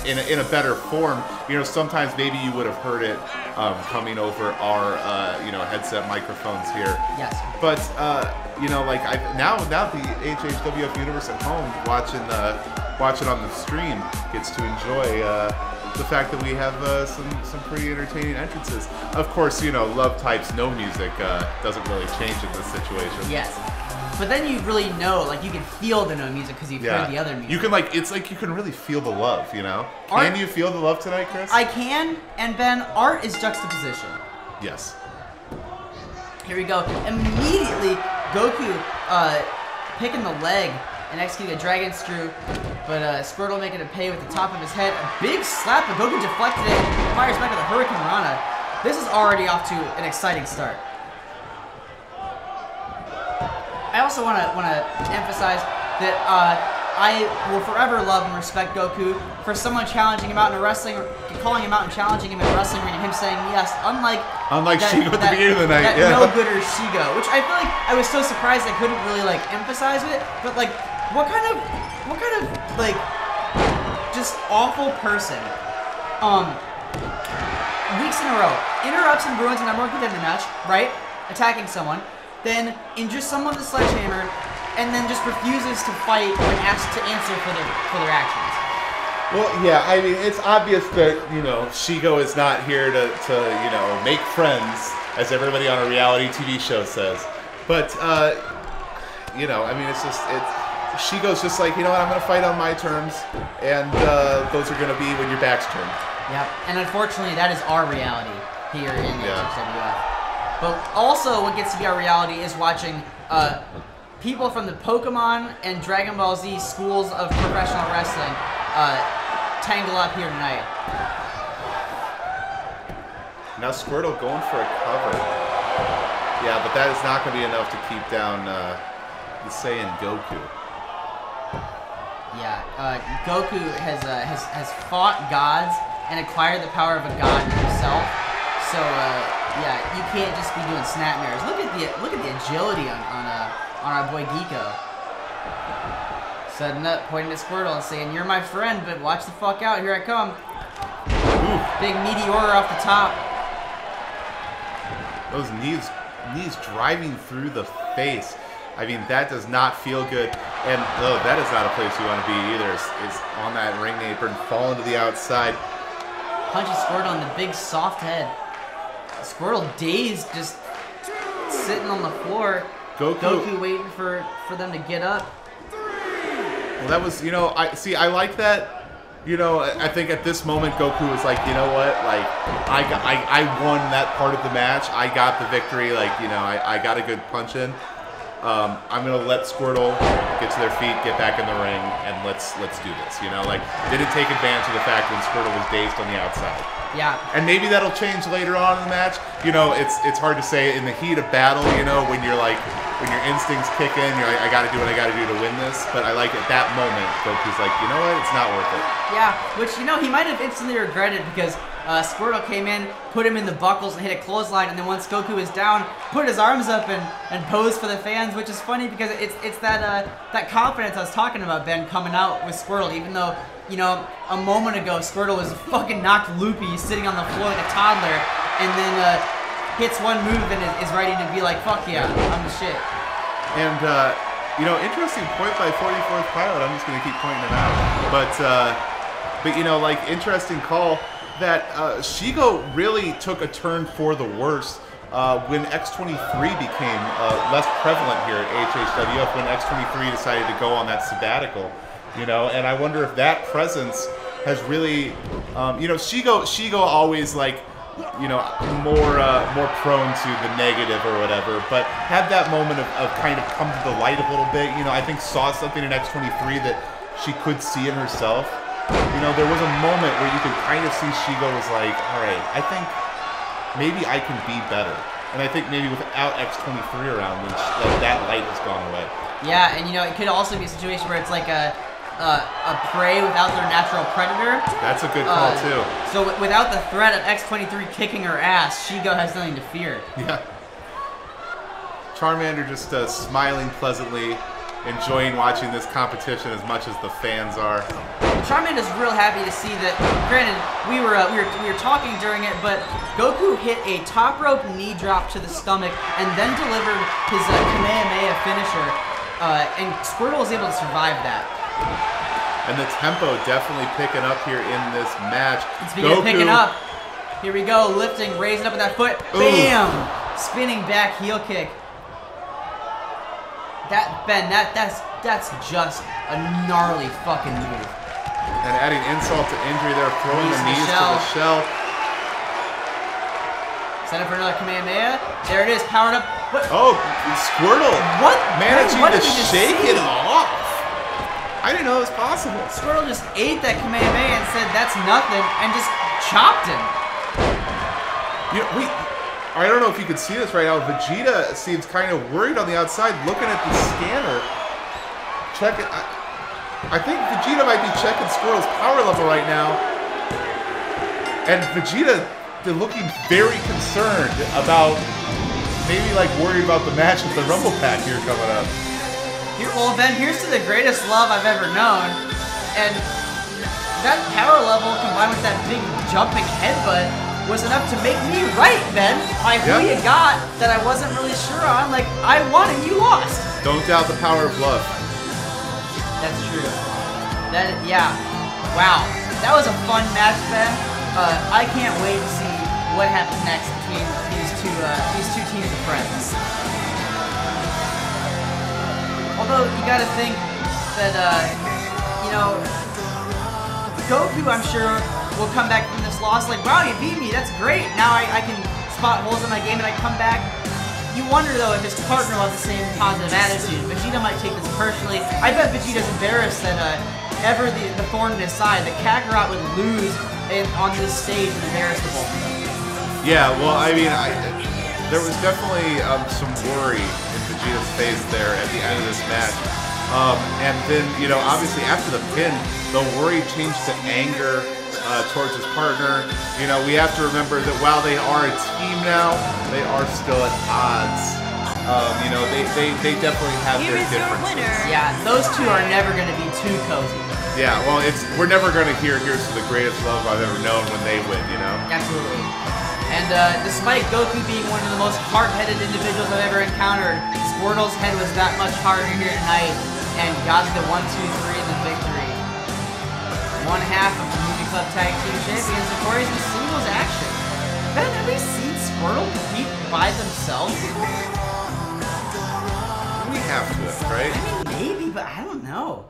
S1: in a better form. Sometimes maybe you would have heard it coming over our, headset microphones here.
S3: Yes.
S1: But now the HHWF universe at home watching on the stream gets to enjoy the fact that we have some pretty entertaining entrances. Of course, Love Type's no music doesn't really change in this situation.
S3: Yes. But then you really know, you can feel the no music because you've heard the other music.
S1: You can it's like you can really feel the love,
S3: Art,
S1: Can you feel the love tonight, Chris?
S3: I can, and Ben, art is juxtaposition.
S1: Yes.
S3: Here we go. Immediately, Goku picking the leg and executing a dragon screw, but Squirtle making it pay with the top of his head. A big slap, but Goku deflected it, fires back with a Hurricane Rana. This is already off to an exciting start. I also want to emphasize that I will forever love and respect Goku for someone challenging him out in a wrestling, calling him out and challenging him in a wrestling ring, and him saying yes, unlike
S1: Shigo at the beginning of the night,
S3: that no-gooder Shigo, which I feel like I was so surprised I couldn't really emphasize it, but what kind of just awful person, weeks in a row, interrupts and ruins a number one contender match, right? Attacking someone, then injures someone with a sledgehammer, and then just refuses to fight when asked to answer for their actions.
S1: Well, yeah, I mean, it's obvious that, Shigo is not here to make friends, as everybody on a reality TV show says. But, Shigo's just like, I'm going to fight on my terms, and those are going to be when your back's turned.
S3: Yep, and unfortunately, that is our reality here in HHWF. But also, what gets to be our reality is watching people from the Pokemon and Dragon Ball Z schools of professional wrestling tangle up here tonight.
S1: Now Squirtle going for a cover. Yeah, but that is not going to be enough to keep down the Saiyan Goku.
S3: Yeah, Goku has fought gods and acquired the power of a god himself. So yeah, you can't just be doing snapmares. Look at the agility on our boy Geeko. Setting up, pointing at Squirtle and saying, "You're my friend, but watch the fuck out. Here I come." Ooh. Big meteor off the top.
S1: Those knees driving through the face. I mean, that does not feel good. And that is not a place you want to be either. Is on that ring apron, falling to the outside.
S3: Punches Squirtle in the big soft head. Squirtle dazed, just sitting on the floor. Goku waiting for them to get up.
S1: Well, that was, I like that. I think at this moment Goku was like, you know what, I won that part of the match. I got the victory. I got a good punch in. I'm gonna let Squirtle get to their feet, get back in the ring, and let's do this. Didn't take advantage of the fact when Squirtle was dazed on the outside.
S3: Yeah.
S1: And maybe that'll change later on in the match. It's hard to say in the heat of battle. When when your instincts kick in, you're like, I got to do what I got to do to win this. But I like at that moment, Goku's like, you know what? It's not worth it.
S3: Yeah, which he might have instantly regretted because Squirtle came in, put him in the buckles, and hit a clothesline, and then once Goku was down, put his arms up and posed for the fans, which is funny because it's that confidence I was talking about, Ben, coming out with Squirtle, even though a moment ago Squirtle was fucking knocked loopy, sitting on the floor like a toddler, and then hits one move and is ready to be like, fuck yeah, I'm the shit.
S1: And interesting point by 44th Pilot. I'm just gonna keep pointing it out, but interesting call. That Shigo really took a turn for the worse when X23 became less prevalent here at HHWF, when X23 decided to go on that sabbatical, and I wonder if that presence has really, Shigo always more prone to the negative or whatever, but had that moment of kind of come to the light a little bit. I think saw something in X-23 that she could see in herself. There was a moment where you could kind of see Shigo was like, all right, I think maybe I can be better. And I think maybe without X-23 around, then that light has gone away.
S3: Yeah, and it could also be a situation where it's like a prey without their natural predator.
S1: That's a good call too.
S3: So without the threat of X-23 kicking her ass, Shigo has nothing to fear.
S1: Yeah. Charmander just smiling pleasantly, enjoying watching this competition as much as the fans are.
S3: Charmander's real happy to see that. Granted, we were talking during it, but Goku hit a top rope knee drop to the stomach and then delivered his Kamehameha finisher, and Squirtle was able to survive that.
S1: And the tempo definitely picking up here in this match.
S3: It's beginning picking up. Here we go, lifting, raising up with that foot. Bam! Spinning back heel kick. That's just a gnarly fucking move.
S1: And adding insult to injury there, throwing the knees to the shell.
S3: Set up for another Kamehameha. There it is, powered up. What?
S1: Oh, Squirtle.
S3: What?
S1: Managing
S3: What
S1: to
S3: did he just
S1: shake
S3: see?
S1: it off. I didn't know it was possible.
S3: Squirtle just ate that Kamehameha and said that's nothing and just chopped him.
S1: I don't know if you can see this right now. Vegeta seems kind of worried on the outside, looking at the scanner. Check it. I think Vegeta might be checking Squirtle's power level right now. And Vegeta looking very concerned about, maybe like worried about the match with the Rumble Pack here coming up.
S3: Well, Ben, here's to the greatest love I've ever known. And that power level combined with that big jumping headbutt was enough to make me right, Ben. Who you got that I wasn't really sure on. Like, I won and you lost.
S1: Don't doubt the power of love.
S3: That's true. Yeah. Wow. That was a fun match, Ben. I can't wait to see what happens next between these two teams of friends. Although you gotta think that Goku, I'm sure, will come back from this loss like, wow, you beat me, that's great. Now I can spot holes in my game and I come back. You wonder though if his partner will have the same positive attitude. Vegeta might take this personally. I bet Vegeta's embarrassed that ever the thorn in his side, that Kakarot would lose on this stage and embarrass the both of them.
S1: Yeah, well, I mean, there was definitely some worry in Vegeta's face there at the end of this match. And then, obviously after the pin, the worry changed to anger towards his partner. We have to remember that while they are a team now, they are still at odds. They definitely have their differences.
S3: Yeah, those two are never going to be too cozy.
S1: Yeah, well, we're never going to hear "Here's to the greatest love I've ever known" when they win,
S3: Absolutely. And despite Goku being one of the most hard-headed individuals I've ever encountered, Squirtle's head was that much harder here tonight and got the 1, 2, 3 in the victory. One half of the Movie Club Tag Team Champions, of course, in singles action. Ben, have we seen Squirtle compete by themselves before?
S1: We have to, right?
S3: I mean, maybe, but I don't know.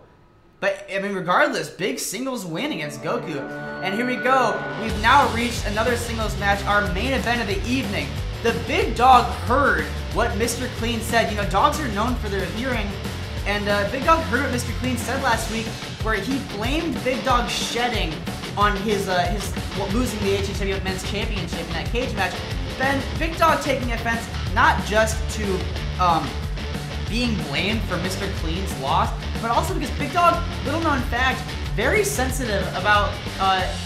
S3: But, I mean, regardless, big singles win against Goku. And here we go. We've now reached another singles match, our main event of the evening. The big dog heard what Mr. Clean said. Dogs are known for their hearing. And Big Dog heard what Mr. Clean said last week, where he blamed Big Dog shedding on his losing the HHW Men's Championship in that cage match. Ben, Big Dog taking offense not just to being blamed for Mr. Clean's loss, but also because Big Dog, little known fact, very sensitive about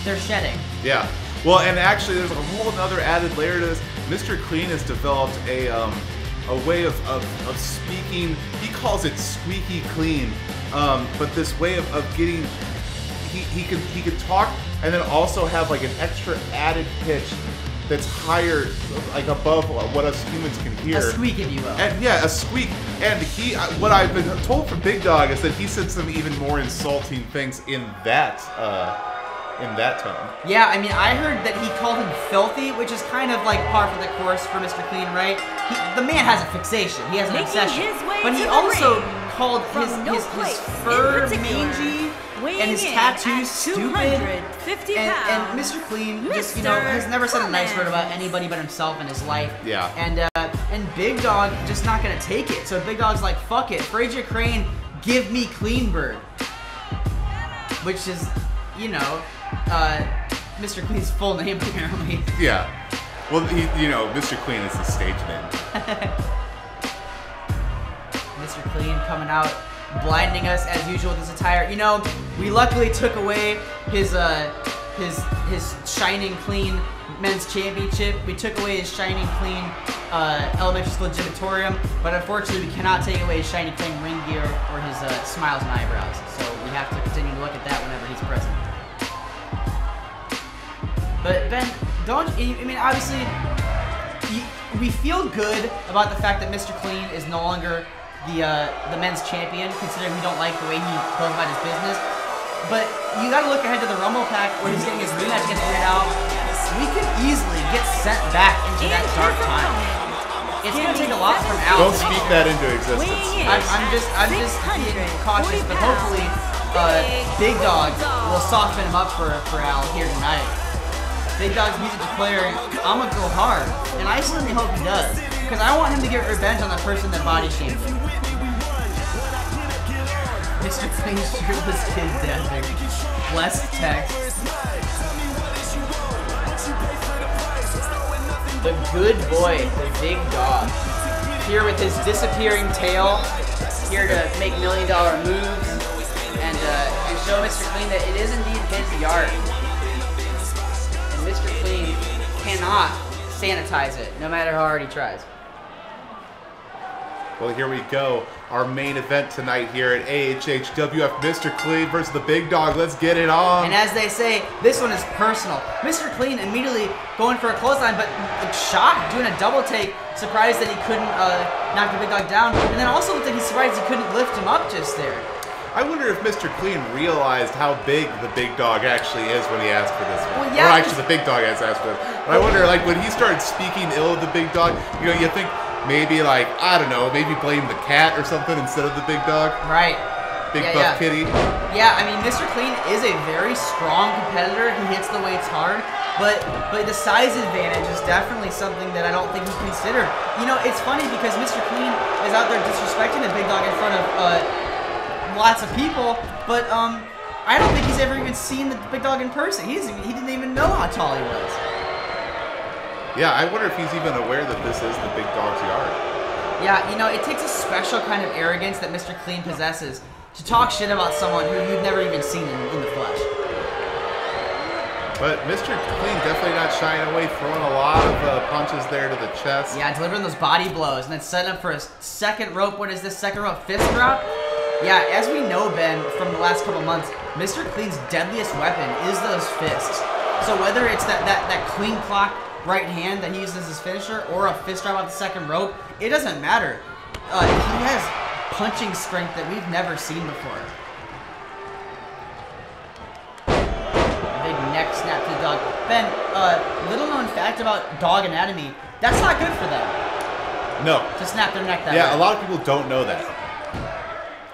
S3: their shedding.
S1: Yeah. Well, and actually, there's a whole other added layer to this. Mr. Clean has developed a way of speaking. He calls it squeaky clean, but this way of getting, he could talk and then also have like an extra added pitch that's higher, like above what us humans can hear.
S3: A squeak, if you will.
S1: And yeah, a squeak. And what I've been told from Big Dog is that he said some even more insulting things in that tone.
S3: Yeah, I mean, I heard that he called him filthy, which is kind of like par for the course for Mr. Clean, right? The man has a fixation. He has an obsession. But he also called
S4: From no
S3: his
S4: place
S3: fur
S4: in particular,
S3: mangy
S4: weighing
S3: and his
S4: in
S3: tattoos
S4: at
S3: stupid.
S4: 250
S3: And
S4: pounds,
S3: Mr. Clean just, has never said a nice word about anybody but himself in his life.
S1: Yeah.
S3: And Big Dog just not gonna take it. So Big Dog's like, fuck it, Frazier Crane, give me Cleanbird. Which is, Mr. Clean's full name apparently.
S1: Yeah. Well, Mr. Clean is his stage name.
S3: Mr. Clean coming out, blinding us as usual with his attire. We luckily took away his shining clean men's championship. We took away his shining clean elementary school gymatorium, but unfortunately we cannot take away his shiny clean ring gear or his smiles and eyebrows. So we have to continue to look at that whenever he's present. But Ben, obviously, we feel good about the fact that Mr. Clean is no longer the men's champion, considering we don't like the way he goes about his business. But you got to look ahead to the Rumble Pack where he's getting his rematch against Weird Al. We could easily get sent back into that dark time. It's gonna take a lot from Al.
S1: Don't speak that into existence.
S3: I'm just being cautious, but hopefully, Big Dog will soften him up for Al here tonight. Big Dog's music declaring, I'm gonna go hard, and I certainly hope he does, because I want him to get revenge on the person that body shamed him. Mr. Clean's shirtless kid dancing. Blessed text. The good boy, the Big Dog, here with his disappearing tail, here to make $1 million moves and show Mr. Clean that it is indeed his yard. Mr. Clean cannot sanitize it, no matter how hard he tries.
S1: Well, here we go. Our main event tonight here at AHHWF, Mr. Clean versus the Big Dog. Let's get it on.
S3: And as they say, this one is personal. Mr. Clean immediately going for a clothesline, but shocked, doing a double take, surprised that he couldn't knock the Big Dog down, and then also looked like he's surprised he couldn't lift him up just there.
S1: I wonder if Mr. Clean realized how big the Big Dog actually is when he asked for this one.
S3: Well, yeah,
S1: or actually, the Big Dog has asked for it. But I wonder, like, when he started speaking ill of the Big Dog, you think maybe, like, I don't know, maybe blame the cat or something instead of the Big Dog?
S3: Right.
S1: Big buff kitty.
S3: Yeah, I mean, Mr. Clean is a very strong competitor. He hits the weights hard, but the size advantage is definitely something that I don't think he considered. It's funny because Mr. Clean is out there disrespecting the Big Dog in front of lots of people, but I don't think he's ever even seen the Big Dog in person. He didn't even know how tall he was.
S1: Yeah, I wonder if he's even aware that this is the Big Dog's yard.
S3: Yeah, it takes a special kind of arrogance that Mr. Clean possesses to talk shit about someone who you've never even seen in the flesh.
S1: But Mr. Clean definitely not shying away, throwing a lot of punches there to the chest.
S3: Yeah, delivering those body blows, and then setting up for a second rope. What is this, second rope fist drop? Yeah, as we know, Ben, from the last couple months, Mr. Clean's deadliest weapon is those fists. So whether it's that clean clock right hand that he uses as his finisher or a fist drop off the second rope, it doesn't matter. He has punching strength that we've never seen before. A big neck snap to the dog. Ben, little known fact about dog anatomy, that's not good for them.
S1: No.
S3: To snap their neck that way.
S1: Yeah, a lot of people don't know that.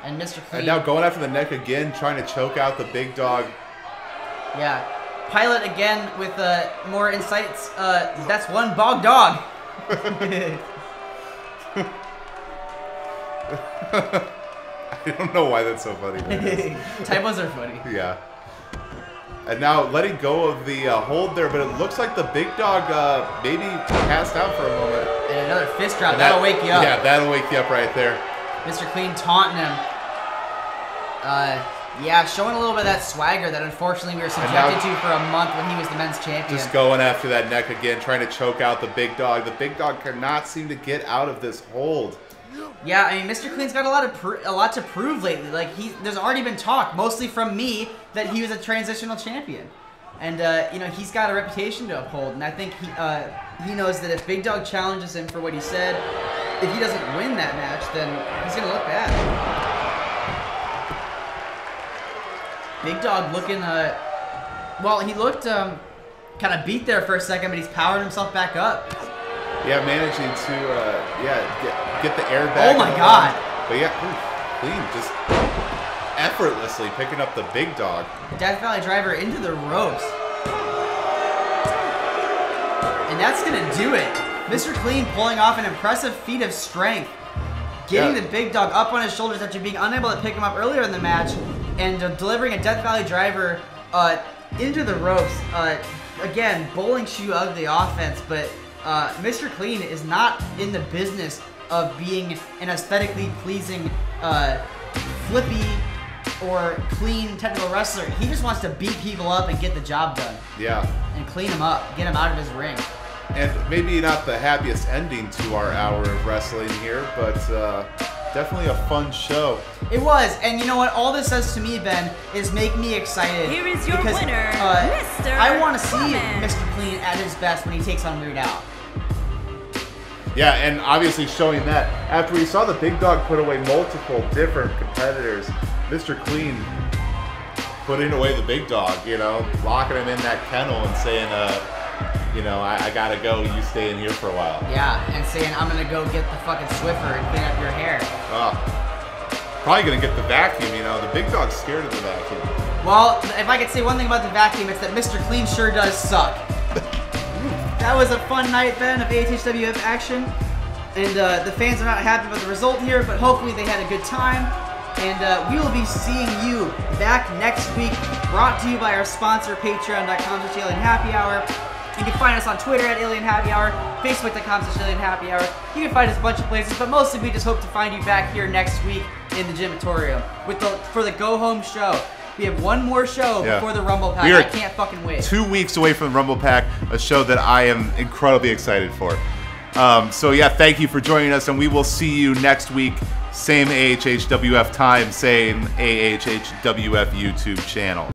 S3: And Mr. Clean.
S1: And now going after the neck again, trying to choke out the Big Dog.
S3: Yeah. Pilot again with more insights. That's one bog dog.
S1: I don't know why that's so funny.
S3: Typos are funny.
S1: Yeah. And now letting go of the hold there, but it looks like the Big Dog maybe passed out for a moment.
S3: And another fist drop. That'll wake you up.
S1: Yeah, that'll wake you up right there.
S3: Mr. Clean taunting him. Yeah, showing a little bit of that swagger that unfortunately we were subjected to for a month when he was the men's champion.
S1: Just going after that neck again, trying to choke out the Big Dog. The Big Dog cannot seem to get out of this hold.
S3: Yeah, I mean, Mr. Clean's got a lot to prove lately. Like there's already been talk, mostly from me, that he was a transitional champion, and he's got a reputation to uphold. And I think he knows that if Big Dog challenges him for what he said, if he doesn't win that match, then he's gonna look bad. Big Dog looking, well, he looked kind of beat there for a second, but he's powered himself back up.
S1: Yeah, managing to, get the air back.
S3: Oh my God.
S1: But yeah, Clean just effortlessly picking up the big dog.
S3: Death Valley Driver into the ropes. And that's going to do it. Mr. Clean pulling off an impressive feat of strength. Getting the big dog up on his shoulders after being unable to pick him up earlier in the match. And delivering a Death Valley Driver into the ropes. Again, bowling shoe of the offense. But Mr. Clean is not in the business of being an aesthetically pleasing, flippy, or clean technical wrestler. He just wants to beat people up and get the job done.
S1: Yeah.
S3: And clean him up, get him out of his ring.
S1: And maybe not the happiest ending to our hour of wrestling here, but definitely a fun show.
S3: It was, and you know what? All this says to me, Ben, is make me excited.
S4: Here is your
S3: because,
S4: winner, Mr.
S3: I want to see
S4: Clemens.
S3: Mr. Clean at his best when he takes on Weird Al.
S1: Yeah, and obviously showing that after we saw the big dog put away multiple different competitors, Mr. Clean putting away the big dog, you know, locking him in that kennel and saying, you know, I gotta go, you stay in here for a while.
S3: Yeah, and saying, I'm gonna go get the fucking Swiffer and clean up your hair.
S1: Probably gonna get the vacuum, you know, the big dog's scared of the vacuum.
S3: Well, if I could say one thing about the vacuum, it's that Mr. Clean sure does suck. That was a fun night, Ben, of AHWF action. And the fans are not happy about the result here, but hopefully they had a good time. And we will be seeing you back next week, brought to you by our sponsor, patreon.com/alienhappyhour. You can find us on Twitter at Alien Happy Hour, Facebook.com/Alien Happy Hour. You can find us a bunch of places, but mostly we just hope to find you back here next week in the Gymatorium for the Go Home show. We have one more show before the Rumble Pack. I can't fucking wait. 2
S1: weeks away from the Rumble Pack, a show that I am incredibly excited for. So yeah, thank you for joining us, and we will see you next week. Same AHHWF time, same AHHWF YouTube channel.